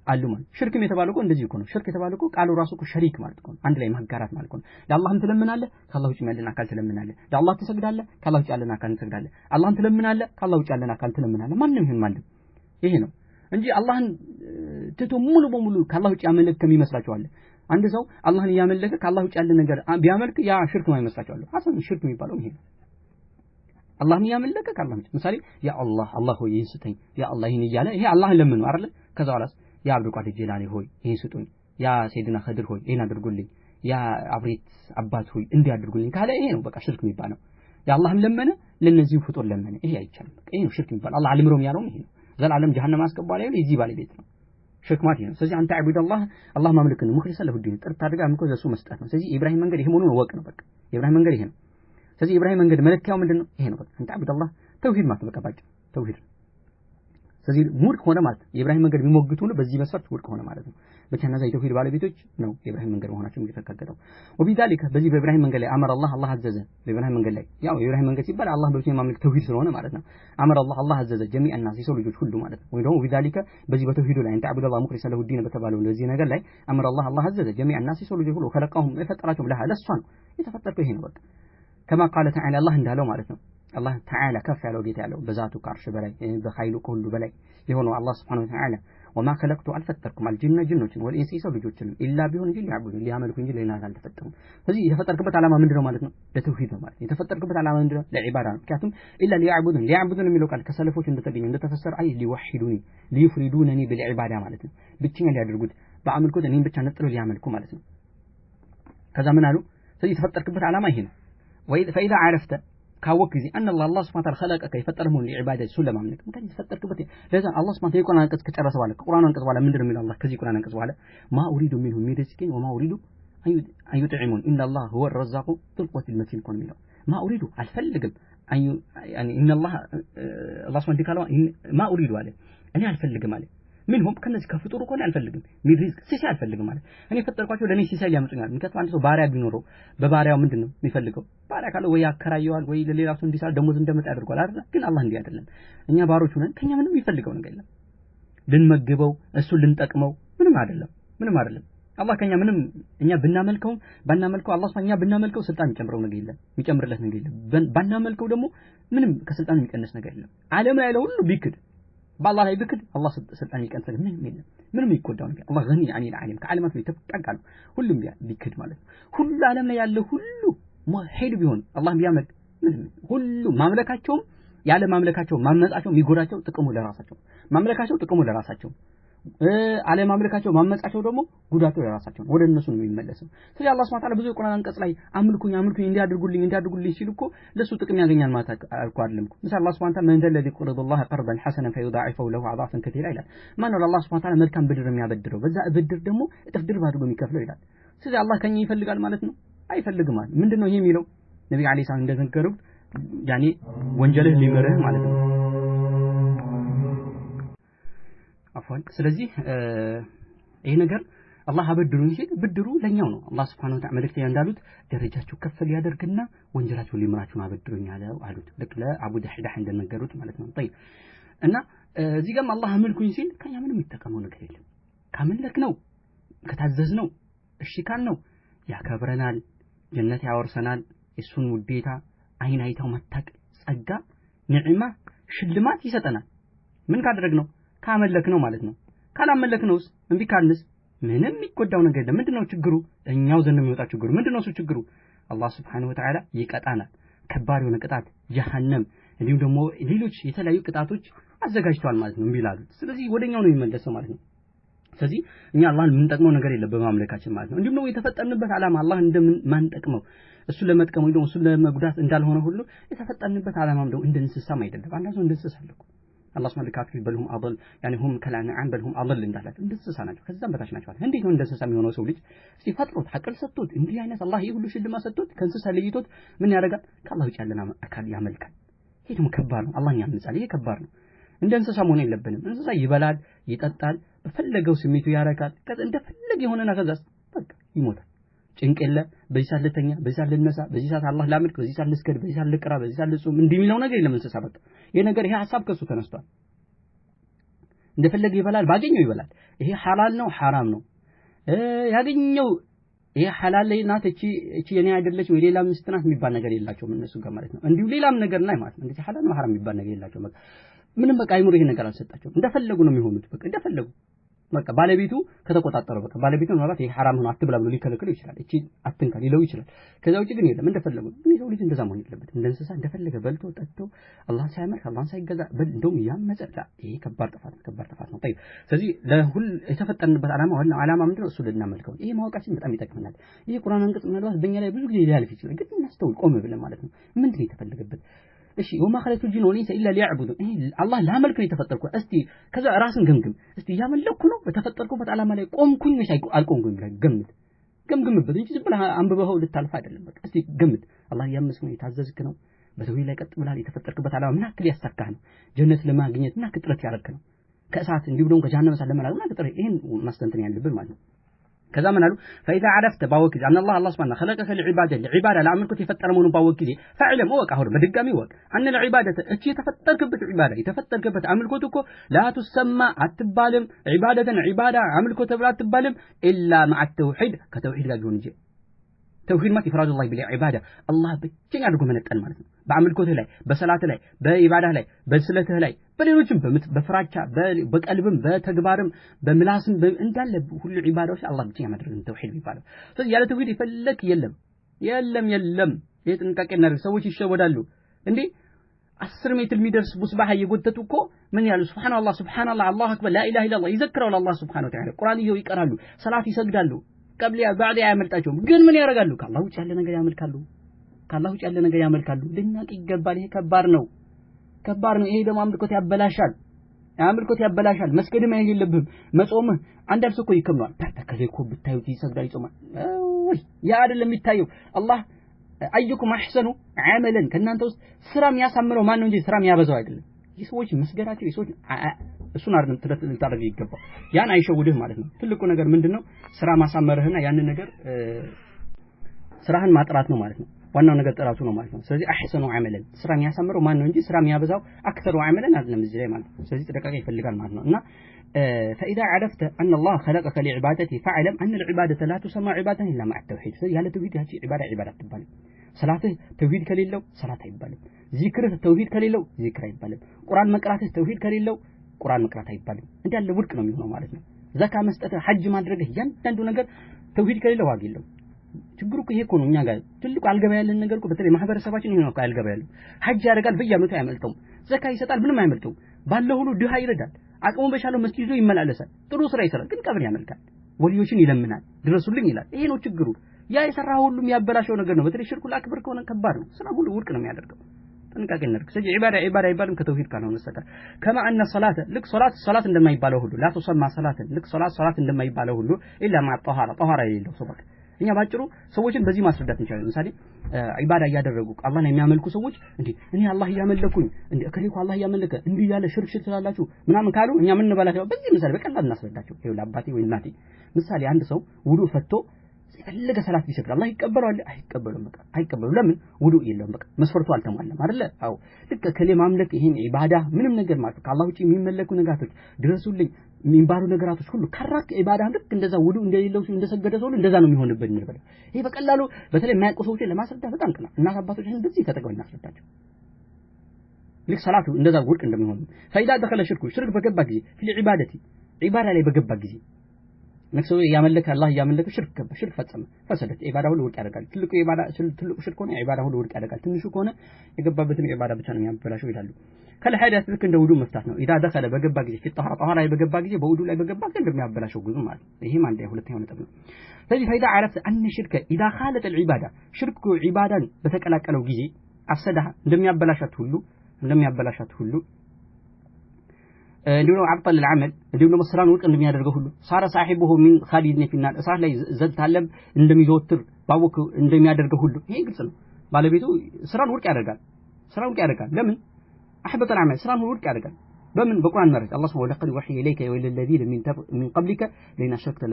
አሉ ማለት ሽርክም የተባለው እንደዚህ እኮ ነው ሽርክ የተባለው ቃሉ ራሱ እኮ ሸሪክ ማለት ነው አንድ ላይ ማጋራት ማለት ነው ለአላህም ትለምናለህ ከአላህ ውጪ ያለን አካል ትለምናለህ ለአላህ ትሰግዳለህ ከአላህ ውጪ ያለን አካል ትሰግዳለህ አላህን ትለምናለህ ከአላህ ውጪ ያለን አካል ትለምናለህ ማንንም ይሄን ማለት ይሄ ነው እንጂ አላህን ትቶ ሙሉ በሙሉ ከአላህ ውጪ ያመልክ ከሚመስላቸው አለ አንድ ሰው አላህን ያመለከ ከአላህ ውጭ ያለ ነገር ቢያመልክ ያ ሽርክ ነው ይመስላችኋል አሰን ሽርክ የሚባለው ይሄ አላህን ያመለከ ከአላህ ውጭ ምሳሌ ያ አላህ ሆይ ይህን ስጠኝ ያ አላህ ይህን ይያለ ይሄ አላህን ለምኑ አይደል ከዛ በኋላ ያ አብዱ ቃድር ጀላኒ ሆይ ይህን ስጡኝ ያ ሰይድና ኸድር ሆይ ይህን አድርጉልኝ ያ አብሬት አባት ሆይ እንዲያደርጉልኝ ካለ ይሄ ነው በቃ ሽርክ የሚባለው ያ አላህም ለመነ ለነዚህ ፍጡር ለመነ ይሄ አይቻልም በቃ ይሄ ነው ሽርክ የሚባለው አላህ አልምሮም ያለው ይሄ ነው ዘላለም ጀሃነም አስገባው ላይ እዚህ ባለቤት ነው ሽርክ ማለት ነው ስለዚህ አንተ አብዱ አላህ ማምለክ ነው ሙኽሊስ ለሁ ዲን ጥርት አድርጋ አምልኮ ለሱ መስጠት ነው ስለዚህ ኢብራሂም መንገድ ይሄ መሆኑን ወቅ ነው በቃ ኢብራሂም መንገድ ይሄ ነው ስለዚህ ኢብራሂም መንገድ መለኪያው ምንድነው ይሄ ነው በቃ አንተ አብዱ ተውሂድ ማለት በቃ ባጭ ተውሂድ ስለዚህ ሙርክ ሆነ ማለት የኢብራሂም መንገድ የሚሞግቱ ነው በዚህ መስፈርት ውድቅ ሆነ ማለት ነው በቻና ዘይ ተውሂድ ባለቤቶች ነው የኢብራሂም መንገድ መሆናቸው የሚተካከለው ወቢዳሊከ በዚህ በኢብራሂም መንገድ ላይ አመረ አላህ አዘዘ በኢብራሂም መንገድ ላይ ያው የኢብራሂም መንገድ ሲባል አላህ በብቻ ማምለክ ተውሂድ ስለሆነ ማለት ነው አመረ አላህ አዘዘ ጀሚዕ الناس የሰው ልጆች ሁሉ ማለት ነው ወይ ደግሞ ወቢዳሊከ በዚህ በተውሂዱ ላይ አንተ አብዱ ሙኽሊስ ለሁ ዲን በተባለው ለዚህ ነገር ላይ አመረ አላህ አዘዘ ጀሚዕ الناس የሰው ልጆች ሁሉ خلقهم የፈጠራቸው ለሷ ነው የተፈጠርከው ይሄ ነው በቃ كما قال تعالى الله እንዳለው ማለት ነው الله تعالى كف ያለው ጌታ ያለው በዛቱ ከአርሽ በላይ በኃይሉ ሁሉ በላይ የሆነው አላህ Subhanahu Wa Ta'ala وما خلقت الفتركم الجن جنوችን والانس ሰው ልጆችንም ኢላ ቢሆን እንጂ ሊያብዱ ሊያመልኩ እንጂ ሌላ አልተፈጠሩም ስለዚህ የተፈጠርክበት ዓላማ ምንድነው ማለት ነው ለተውሂድ ነው ማለት የተፈጠርክበት ዓላማ ምንድነው ለዒባዳ ነው ምክንያቱም ኢላ ሊያዕቡዱን የሚለው ቃል ከሰለፎች እንደተገኘ እንደተፈሰረ አይ ሊወሂዱኒ ሊፍሪዱኒ بالعباده ማለት ነው ብቻኛ ሊያደርጉት በአምልኮት እኔን ብቻ ነጥሎ ሊያመልኩ ማለት ነው ከዛ ምን አሉ ስለዚህ የተፈጠርክበት ዓላማ ይሄ ነው فإذا عرفت ካወቅ ጊዜ ان الله سبحانه وتعالى خلقك يفطرهم لعباده سلم ማምለክ እንግዲህ ተፈጠርክበት ለዛ አላህ Subhanahu የቁርአን አንቀጽ ከጨረሰ በኋላ ቁርአን አንቀጽ በኋላ ምንድነው የሚለው አላህ ከዚህ ቁርአን አንቀጽ በኋላ ما اريد منهم من رزق وما اريد ان يطعمون ان الله هو الرزاق ذو القوة المتين كون የሚለው ما اريد አልፈልግም يعني ان الله Subhanahu ወተዓላ ما اريد አለ እኔ አልፈልግም አለ ምንهم ከነዚህ ከፍጡሩ ኮን አልፈልግም ሚሪዝ ሲሳይ አልፈልግም ማለት እኔ ፈጠርኳቸው ለኔ ሲሳይ ሊያመጡኛል ምክንያቱም አንድ ሰው ባሪያ ቢኖረው በባሪያው ምንድነው የሚፈልገው ባሪያ ካለ ወይ ያከራየዋል ወይ ለሌላ ሰው እንዲሳል ደሞዝ እንደመጣ ያደርጋል አይደል ግን አላህ እንዲህ አይደለም እኛ ባሮቹ ነን ከኛ ምንም የሚፈልገው ነገር የለም ልንመግበው እሱ ልንጠቅመው ምንም አይደለም አላህ ከኛ ምንም እኛ ብናመልከው ባናመልከው አላህ እኛ ብናመልከው ስልጣን የሚጨምረው ነገር የለም የሚጨምርለት ነገር የለም ባናመልከው ደግሞ ምንም ከስልጣን የሚቀንስ ነገር የለም ዓለም ላይ ሁሉ ቢክድ بالله ላይ ብክድ አላህ ስልጣን ይቀንሰል ምንም ይቆዳው ነገር አላህ ገኒ عن العالم ከዓለማት ላይ ተፈቃቃሉ ሁሉም ቢክድ ማለት ሁሉ ዓለም ላይ ያለ ሁሉ ሙሂድ ቢሆን አላህ ቢያመልክ ሁሉ ማምለካቸው ያለ ማምለካቸው ማመጻቸው የሚጎዳቸው ጥቅሙ ለራሳቸው ማምለካቸው ጥቅሙ ለራሳቸው ዓለ ማምለካቸው ማመጻቸው ደግሞ ጉዳቱ ለራሳቸው ወደ እነሱ ነው የሚመለሰው ስለዚህ አላህ Subhanahu Ta'ala ብዙ ቁርአን አንቀጽ ላይ አምልኩኝ እንዲያድርጉልኝ ሲል እኮ ለሱ ጥቅም ያገኛል ማለት አልኩ አይደለም ምሳሌ አላህ Subhanahu Ta'ala من الذي قرض الله قرضا حسنا فيضاعفه له اضعافا كثيره ይላል ማን ነው አላህ Subhanahu Ta'ala መልካም ብድር የሚያበድረው በዛ ብድር ደግሞ እጥፍ ድርብ አድርጎ የሚከፍለው ይላል ስለዚህ አላህ ከኛ ይፈልጋል ማለት ነው አይፈልግም ማለት ምንድነው ይሄ የሚለው ነብዩ አለይሂ ሰላም እንደተናገሩት ያኔ ወንጀልህ ሊመረህ ማለት ነው አፈን ስለዚህ ይሄ ነገር አላህ አበድሩኝ ሲል ብድሩ ለኛው ነው አላህ Subhanahu Wa Ta'ala መልእክተኛ እንዳሉት ደረጃችሁ ከፍ ሊያደርግና ወንጀላችሁ ሊመራችሁ አበድሩኝ አሉት ልክ ለአቡ ደህዳህ እንደነገሩት ማለት ነው طيب እና እዚህ ጋርም አላህ አመልኩኝ ሲል ከኛ ምንም የሚጠቀመው ነገር የለም ካመለክ ነው ከታዘዝ ነው እሺ ካል ነው ያከብረናል ጀነት ያወርሰናል እሱን ውዴታ አይን አይተው መታቅ ጸጋ ንዕማ ሽልማት ይሰጠናል ምን ካደረግ ነው ካመለክ ነው ማለት ነው ካላመለክነውስ እንቢ ካልንስ ምንም ይቆዳው ነገር የለም ምንድነው ችግሩ እኛው ዘንድ የሚወጣ ችግሩ ምንድነው እሱ ችግሩ አላህ Subhanahu Wa Ta'ala ይቀጣናል ከባድ የሆነ ቅጣት ጀሃነም እንዲሁም ደግሞ ሌሎች የተለያዩ ቅጣቶች አዘጋጅቷል ማለት ነው እንቢላሉ ስለዚህ ወደኛው ነው የሚመለሰው ማለት ነው ስለዚህ እኛ አላህን የምንጠቅመው ነገር የለም በማምለካችን ማለት ነው እንዲሁም ደግሞ የተፈጠርንበት ዓላማ አላህ እንደማን ጠቅመው እሱ ለመጥቀም ወይ ደግሞ እሱ ለመጉዳት እንዳልሆነ ሁሉ የተፈጠርንበት ዓላማም ደግሞ እንደንስሳም አይደለም አንዳንዱ እንደንስሳ አለኩ الله سبحانه وتعالى بلهم أضل يعني هم كالأنعام بل هم أضل እንዳላቸው እንደንስሳ ናቸው ከዛም በታች ናቸው እንዴት ነው እንደንስሳ የሚሆነው ሰው ልጅ ሲፈጥሩት ሐቅል ሰጥቶት እንዲህ አይነት አላህ ይሁሉ ሽልማ ሰጥቶት ከእንስሳ ለይቶት ምን ያደርጋል ከአላህ ውጭ ያለና አካል ያመልካል ይሄ ደግሞ ከባድ ነው አላህን ያምጻል ይሄ ከባድ ነው እንደ እንስሳ መሆን የለብንም እንስሳ ይበላል ይጠጣል በፈለገው ስሜቱ ያረካል እንደፈለገ የሆነና ከዛስ በቃ ይሞታል ጭንቅ የለ በዚህ ሰዓት ልተኛ በዚህ ሰዓት ልነሳ በዚህ ሰዓት አላህ ላምልክ በዚህ ሰዓት ልስገድ በዚህ ሰዓት ልቅራ በዚህ ሰዓት ልጾም እንደሚለው ነገር የለም እንስሳ በቃ ይሄ ነገር ይሄ ሐሳብ ከሱ ተነስቷል እንደፈለገ ይበላል ባገኘው ይበላል ይሄ ሐላል ነው ሐራም ነው ያገኘው ይሄ ሐላል ላይ ናት እቺ የኔ አይደለች ወይ ሌላ ምስት ናት የሚባል ነገር የላቸውም እነሱ ጋር ማለት ነው እንዲሁ ሌላም ነገር ላይ ማለት ነው እንደዚህ ሐላል ነው ሐራም የሚባል ነገር የላቸውም ምንም በቃ አይሙር ይሄ ነገር አልሰጣቸውም እንደፈለጉ ነው የሚሆኑት በቃ እንደፈለጉ በቃ ባለቤቱ ከተቆጣጠረ በቃ ባለቤቱ ማለት ይሄ حرام ነው አትብላ ብሎ ሊከለክለው ይችላል እቺ አትንካ ሊለው ይችላል ከዛ ውጪ ግን የለም እንደፈለገው ሰው ልጅ እንደዛ መሆን የለበትም እንደ እንስሳ እንደፈለገ በልቶ ጠጥቶ አላህ ሳይመርክ አላህ ሳይገዛ እንደውም ያመፀ ይሄ ከባድ ጥፋት ነው طيب ስለዚህ ለሁሉ የተፈጠርንበት ዓላማ ምንድነው እሱ ልናመልከው ይሄ ማወቃችን በጣም ይጠቅመናል ይሄ ቁርአን አንቀጽ ምናልባት በእኛ ላይ ብዙ ጊዜ ሊያልፍ ይችላል ግን እናስተውል ቆም ብለን ማለት ነው ምንድነው የተፈለገበት እሺ ወማ خلقت الجن والانس الا ليعبدون አላህ ላመልክ ነው የተፈጠርኩ እስቲ ከዛ ራስን ገምግም እስቲ ያመለኩ ነው በተፈጠርኩበት ዓላማ ላይ ቆምኩኝ ወይ አልቆምኩኝ ብለህ ገምግምበት እንጂ ዝም ብለህ አንብበው ልታልፍ አይደለም በቃ እስቲ ገምት አላህ ያመስገን የታዘዝክ ነው በተውሂድ ላይ ቀጥ ብለህ የተፈጠርክበት ዓላማ ምን ያክል ያሳካህ ነው ጀነት ለማግኘት ምን ያክል ጥረት ያረክ ነው ከእሳት እንዲሁ ደግሞ ከጀሃነም እሳት ለመላክ ምን ያክል ጥረት ይሄን ማስተንተን ያለብን ማለት ነው كذا منالو فإذا عرفت باوك أن الله سبحانه خلقك لعبادة لا أمرك تفتر من باوك دي فاعلم وك أهور بدقامي وك أن العبادة أشي تفتر كبت عبادة يتفتر كبت عملكتك لا تسمى التبالم عبادة عملكت لا تبالم إلا مع التوحيد كتوحيد قاعدون يجي توحيد ما إفراد الله بالعبادة الله بتشين عندكم من التن مالتنا بعملكته لا بصلاة لا بعبادة لا بسلته لا በሌሎችም በፍራቻ በቀልብም በተግባርም በምላስም እንዳለ ሁሉ ዒባዳዎች አላህ ብቻ ያመድረን ተውሂድ ይባላል ስለዚህ ያለ ተውሂድ ይፈልክ የለም የጥንቃቄ እናደርግ ሰዎች ይሸወዳሉ እንዴ 10 ሜትር የሚደርስ ቡስባህ እየጎተቱ እኮ ምን ያሉ ሱብሃንአላህ አላሁ አክበር ላ ኢላሃ ኢላላህ ይዘክራሉ አላህ ሱብሃነሁ ወተዓላ ቁርአን ይቀራሉ ሰላት ይሰግዳሉ ቀብሊያ ባዕዲያ ያመልጣቸው ግን ምን ያደርጋሉ ከአላህ ውጭ ያለ ነገር ያመልካሉ ልናቅ ይገባል ይሄ ከባድ ነው ይሄ ደግሞ አምልኮት ያበላሻል መስገድም አይደለብህም መጾምህ አንዳንድ ሰው እኮ ይከምናል ተከለኮ ብታዩት ይሰግዳል ይጾማል ወይ ያ አይደለም የሚታየው አላህ አዩኩም አህሰኑ አመለን ከናንተ ውስጥ ስራ የሚያሳምረው ማን ነው እንጂ ስራ የሚያበዛው አይደለም ይሰዎች መስገዳቸው ይሰዎች እሱን አይደለም ልታደርግ ይገባል ያን አይሸውድህ ማለት ነው ትልቁ ነገር ምንድነው ስራ ማሳመርህና ያንን ነገር ስራህን ማጥራት ነው ማለት ነው ዋናው ነገር ጥራቱ ነው ማለት ነው ስለዚህ አህሰኑ አመለን ስራ የሚያሳምረው ማን ነው እንጂ ስራ የሚያበዛው አክተሩ አመለን አይደለም እዚህ ላይ ማለት ነው ስለዚህ ጥንቃቄ ይፈልጋል ማለት ነውና فاذا عرفت ان الله خلقك لعبادته فاعلم ان العباده لا تسمى عباده الا مع التوحيد ያለ ተውሂድ ያቺ ዒባዳ ትባል ሰላትህ ተውሂድ ከሌለው ሰላት አይባልም ዚክርህ ተውሂድ ከሌለው ዚክር አይባልም ቁርአን መቅራትህ ተውሂድ ከሌለው ቁርአን መቅራት አይባልም እንዳለ ውድቅ ነው የሚሆነው ማለት ነው ዘካ መስጠትህ ሐጅ ማድረግህ ያንዳንዱ ነገር ተውሂድ ከሌለው ዋጋ የለውም ችግሩ እኮ ይሄ እኮ ነው እኛ ጋር ትልቁ አልገባ ያለን ነገር እኮ በተለይ ማህበረሰባችን ይሄ ነው እኮ አልገባ ያለው ሐጅ ያደርጋል በየአመቱ አይመልጠውም ዘካ ይሰጣል ምንም አይመልጠውም ባለው ሁሉ ድሃ ይረዳል አቅሙ በሻለው መስጊድ ይዞ ይመላለሳል ጥሩ ስራ ይሰራል ግን ቀብር ያመልካል ወሊዮችን ይለምናል ድረሱልኝ ይላል ይሄ ነው ችግሩ ያ የሰራ ሁሉም ያበላሸው ነገር ነው በተለይ ሽርኩ ለአክብር ከሆነ ከባድ ነው ስራ ሁሉ ውድቅ ነው የሚያደርገው ጥንቃቄ እናድርግ ስለዚህ ዒባዳ ይባልም ከተውሂድ ካልሆነ ሰከር ከማ አነ ሶላተ ልክ ሶላት እንደማይባለው ሁሉ ላ ተሰማ ሶላተ ልክ ሶላት እንደማይባለው ሁሉ ኢላ ማ ጧሃራ የሌለው ሰው እኛ ባጭሩ ሰዎችን በዚህ ማስረዳት እንችላለን ለምሳሌ ዒባዳ ያደረጉ አላህን የሚያመልኩ ሰዎች እንዴ እኔ አላህ ያመለኩኝ እንዴ ከሌኮ አላህ ያመለከ እንዲህ ያለ ሽርክ ስላላችሁ ምናምን ካሉ እኛ ምን እንበላቸው በዚህ ምሳሌ በቀላል እናስረዳቸው ይኸው ለአባቴ ወይ እናቴ ምሳሌ አንድ ሰው ውዱእ ፈቶ ፈለገ ሰላት ቢሰግድ አላህ ይቀበላል አይቀበልም በቃ አይቀበልም ለምን ውዱእ የለውም በቃ መስፈርቱ አልተሟላም አይደለ አው ልክ ከሌ ማምለክ ይሄን ዒባዳ ምንም ነገር ማለት ከአላህ ውጪ የሚመለኩ ነገራቶች ድረሱልኝ የሚባሉ ነገራቶች ሁሉ ከራክ ዒባዳ ልክ እንደዛ ውዱእ እንደሌለው እንደሰገደ ሰው እንደዛ ነው የሚሆንበት እንበል ይሄ በቀላሉ በተለይ የማያውቁ ሰዎችን ለማስረዳት በጣም ቀላል እናት አባቶችን እንደዚህ ተጠቅመን እናስረዳቸው ልክ ሰላቱ እንደዛ ውድቅ እንደሚሆን ፈይዳ ደخل ሽርክ በገባ ጊዜ ዒባዳ ላይ በገባ ጊዜ ነክሰው ያመለከ አላህ ያመለከ ሽርክ ፈጸመ ፈሰደት ዒባዳ ሁሉ ውድቅ ያደርጋል ትልቁ ሽርክ ሆነ ዒባዳ ሁሉ ውድቅ ያደርጋል ትንሹ ከሆነ የገባበትን ዒባዳ ብቻ ነው የሚያበላሸው ይላሉ ከለሐዳት ልክ እንደ ውዱእ መፍታት ነው ኢዳ ደخل በገባ ጊዜ ጧሃራ ላይ በገባ ጊዜ በውዱእ ላይ በገባ ጊዜ እንደሚያበላሸው ጉዙ ማለት ይሄም አንድ ሁለተኛው ነጥብ ነው ስለዚህ ፈይዳ عرفت ان الشرك اذا خالط العباده ሽርኩ ዒባዳን በተቀላቀለው ጊዜ አሰዳ እንደሚያበላሻት ሁሉ እንዲሁ ነው አብጠል العمل እንዲሁ ነው መስራን ወርቅ እንደሚያደርገው ሁሉ ሳራ ሳሂቡሁ ሚን ኻሊድን ፊና እሳት ላይ ዘልታለም እንደሚዘወትር ባወክ እንደሚያደርገው ሁሉ ይሄ ግልጽ ነው ባለቤቱ ስራን ወርቅ ያደርጋል ለምን احبط العمل ስራን ወርቅ ያደርጋል በምን በቁርአን መረጃ አላህ Subhanahu wa ta'ala ወህይ ኢለይከ ወለልذين من قبلك لئن أشركت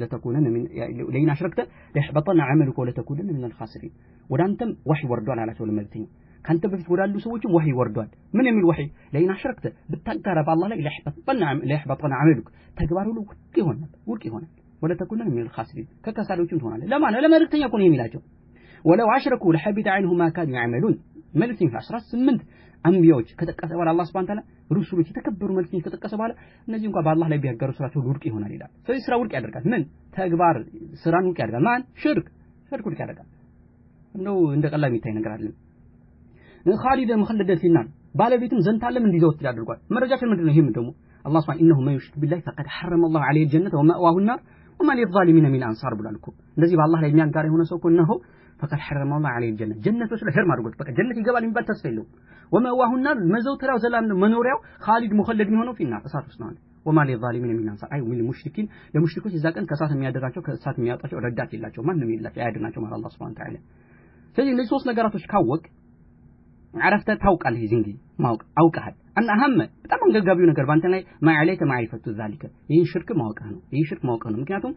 لتكونن من لئن أشركت ليحبطن عملك ولتكونن من الخاسرين ወዳንተም ወህይ ወርዷል አላቸው ለመልእክተኛው ካንተ በፊት ወዳሉ ሰዎችም ወህይ ወርዷል ምን የሚል ወህይ ለይና አሽረክተ ብታጋራ በአላህ ላይ ለይحبطن عملك ተግባር ሁሉ ውድቅ ይሆናል ወለ ተኩነን من الخاسرين ከከሳሪዎችም ትሆናለህ ለመልእክተኛው እኮ ነው የሚላቸው ወለው አሽረኩ ለሐቢጠ عنهم ما كانوا يعملون መልእክተኛው 18 አንቢያዎች ከተቀሰበ አላህ Subhanahu Ta'ala ሩሱሎች የተከበሩ መልእክተኞች ከተጠቀሰ በኋላ እነዚህ እንኳን በአላህ ላይ ቢያጋሩ ስራቸው ውድቅ ይሆናል ይላል። ስለዚህ ስራ ውድቅ ያደርጋል። ምን ተግባር ስራን ውድቅ ያደርጋል። ማን ሽርክ ውድቅ ያደርጋል። እንደው እንደ ቀላል የሚታይ ነገር አይደለም። ኻሊድ ሙኸለደን ፊናር ባለቤቱም ዘንታለም እንዲዘወትር ያደርጋል። መረጃችን ምንድነው? ይሄም ደግሞ አላህ ሱብሓነሁ ኢንነሁ መን ዩሽሪክ ቢላሂ ፈቀድ ሐረመ አላሁ ዐለይሂ አልጀነተ ወመእዋሁ النار ወማ ሊዛሊሚነ ሚን አንሳር ብሏል እኮ። እንደዚህ በአላህ ላይ የሚያጋራ የሆነ ሰው እኮ እነሆ ፈቀድ ሐረመ አላሁ ዐለይሂ አልጀነተ ጀነቶች ላይ ህርም አድርጎት በቃ ጀነት ይገባል የሚባል ተስፋ የለውም። ወመእዋሁ النار መዘውተሪያው ዘላለም መኖሪያው ኻሊድ ሙኸለድ የሚሆነው ፊናር እሳት ውስጥ ነው። ወማ ሊዛሊሚነ ሚን አንሳር አይ ሚን ሙሽሪኪን ለሙሽሪኮች እዛ ቀን ከእሳት የሚያደራቸው ከእሳት የሚያወጣቸው ረዳት የላቸው ማንም የላቸው ያድናቸው ማለት አላህ ሱብሓነሁ ወተዓላ። ስለዚህ እነዚህ ሶስት ነገራቶች ካወቅ عرفت ታውቃለህ ይዝንጊ ማውቅ አውቀሃል እና አህመ በጣም አንገብጋቢው ነገር ባንተ ላይ ማዕለይከ ማዕሪፈቱ ذلك ይህ ሽርክ ማወቅህ ነው። ይህ ሽርክ ማወቅህ ነው። ምክንያቱም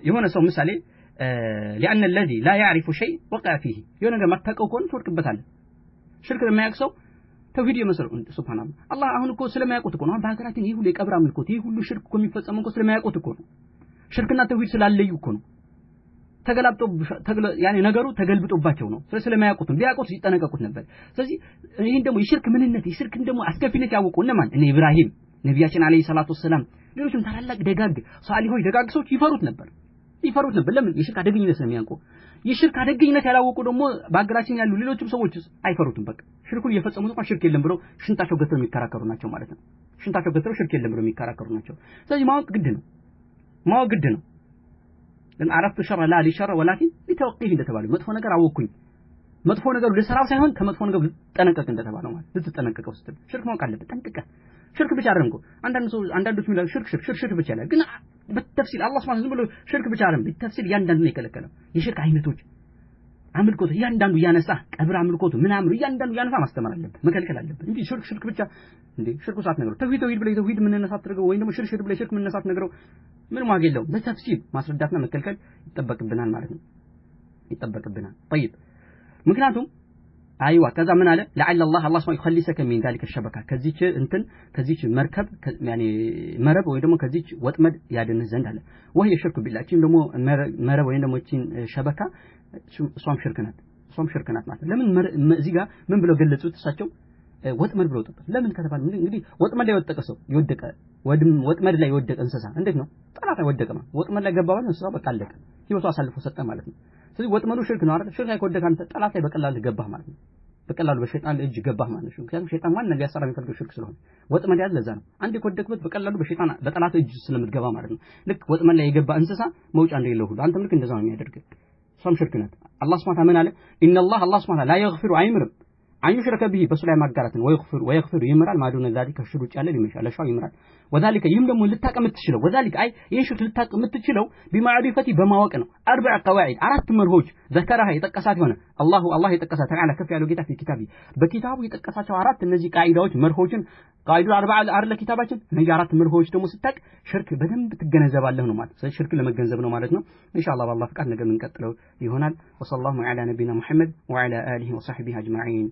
የሆነ ሰው ምሳሌ لأن الذي لا يعرف شيء وقع فيه የሆነ ነገር ማታውቀው ከሆነ ትወድቅበታለህ። ሽርክ ለማያውቅ ሰው ተውሂድ የመሰለው ሱብሃንአላህ አላህ አሁን እኮ ስለማያውቁት እኮ ነው በሀገራችን ይህ ሁሉ የቀብር አምልኮት ይህ ሁሉ ሽርክ እኮ የሚፈጸመው እኮ ስለማያውቁት እኮ ነው። ሽርክና ተውሂድ ስላለዩ እኮ ነው። ተገላብጦ ያኔ ነገሩ ተገልብጦባቸው ነው። ስለማያውቁት ቢያውቁት ሲጠነቀቁት ነበር። ስለዚህ ይሄን ደግሞ የሽርክ ምንነት የሽርክን ደግሞ አስከፊነት ያወቁ እነማን? እነ ኢብራሂም ነብያችን አለይሂ ሰላቱ ወሰለም ሌሎችም ታላላቅ ደጋግ ሷሊሆች ደጋግ ሰዎች ይፈሩት ነበር። ለምን? የሽርክ አደገኝነት ስለሚያውቁ። የሽርክ አደገኝነት ያላወቁ ደግሞ በአገራችን ያሉ ሌሎችም ሰዎች አይፈሩትም። በቃ ሽርኩን እየፈጸሙት እንኳን ሽርክ የለም ብለው ሽንታቸው ገተው የሚከራከሩ ናቸው ማለት ነው። ሽንታቸው ገተው ሽርክ የለም ብለው የሚከራከሩ ናቸው። ስለዚህ ማወቅ ግድ ነው። ለምን አረፍቱ ሸር ላ ሊሸር ወላኪን ሊተወቂህ እንደተባለው መጥፎ ነገር አወኩኝ መጥፎ ነገር ለሰራው ሳይሆን ከመጥፎ ነገር ልትጠነቀቅ እንደተባለው ማለት ልትጠነቀቀው ስትል ሽርክ ማወቅ አለበት። ጠንቅቀህ ሽርክ ብቻ አይደለም እኮ አንዳንዶች የሚለው ሽርክ ብቻ አይደለም ግን በተፍሲል አላህ Subhanahu ዝም ብሎ ሽርክ ብቻ አይደለም በተፍሲል ያንዳንዱን የከለከለው የሽርክ አይነቶች አምልኮት ያንዳንዱ ያነሳ ቀብር አምልኮቱ ምናምን ያንዳንዱ ያነሳ ማስተማር አለበት መከልከል አለበት እንጂ ሽርክ ብቻ እንዴ ሽርኩ ሳት ነገር ተውሂድ ብለ ተውሂድ ምን ነሳት አድርገው ወይ ደግሞ ሽርክ ብለ ሽርክ ምን ነሳት ነገረው ምን ዋጋ የለውም። በተፍሲል ማስረዳትና መከልከል ይጠበቅብናል ማለት ነው ይጠበቅብናል። طيب ምክንያቱም አይዋ ከዛ ምን አለ ለعل الله Subhanahu يخلصك من ذلك الشبكه ከዚች መርከብ ያኔ መረብ ወይ ደግሞ ከዚች ወጥመድ ያድንህ ዘንድ አለ። ወይ የሽርክ ቢላችን ደግሞ መረብ ወይ ደግሞ እቺን ሸበካ እሷም ሽርክ ናት ማለት ለምን እዚህ ጋር ምን ብለው ገለጹት እሳቸው ወጥመድ ብለው ተጠቀሱ። ለምን ከተባለ እንግዲህ ወጥመድ ላይ ወደቀ ሰው ይወደቀ ወጥመድ ላይ ወደቀ እንስሳ እንዴት ነው ጠላት ወደቀ ማለት ወጥመድ ላይ ገባ ማለት እንስሳ በቃ አለቀ ህይወቱ አሳልፎ ሰጠ ማለት ነው። ስለዚህ ወጥመዱ ሽርክ ነው አይደል? ሽርክ ላይ ከወደቀ አንተ ጠላት ላይ በቀላሉ ገባህ ማለት ነው። በቀላሉ በሸይጣን እጅ ገባህ ማለት ነው። ምክንያቱም ሸይጣን ማን ነገር ያሰራ የሚፈልገው ሽርክ ስለሆነ ወጥመድ ያለ ለዛ ነው። አንዴ ከወደቀበት በቀላሉ በሸይጣን በጠላት እጅ ስለምትገባ ማለት ነው። ልክ ወጥመድ ላይ የገባ እንስሳ መውጫ እንደሌለው ሁሉ አንተም ልክ እንደዛ ነው የሚያደርገው። እሷም ሽርክ ናት። አላህ Subhanahu Wa Ta'ala ኢነላህ አላህ Subhanahu Wa Ta'ala ላ ይግፊሩ አይምርም አንዩሽረከ ቢሂ በሱ ላይ ማጋራትን ወይግፊሩ ይምራል ማዱነ ዛሊከ ከሽሩ ውጭ ያለ ሊመሻለ ሻው ይምራል። ወዛሊከ ይህም ደግሞ ልታቀም ትችለው ወዛሊከ አይ ይህን ሽርክ ልታቀም ትችለው ቢማዕሪፈቲ በማወቅ ነው። አርበዕ ቀዋዒድ አራት መርሆች ዘከረሃ የጠቀሳት ሆነ አላህ የጠቀሳት ተዓላ ከፍ ያለው ጌታ በኪታቢ በኪታቡ የጠቀሳቸው አራት እነዚህ ቃዒዳዎች መርሆችን ቃዒዱ አርበዓ አርለ ኪታባችን እነዚህ አራት መርሆች ደግሞ ስታቅ ሽርክ በደንብ ትገነዘባለህ ነው ማለት። ስለዚህ ሽርክ ለመገንዘብ ነው ማለት ነው። ኢንሻአላህ በአላህ ፍቃድ ነገ ምን ቀጥለው ይሆናል። ወሰለላሁ ዐላ ነቢና ሙሐመድ ወዐላ አሊሂ ወሰህቢሂ አጅማዒን።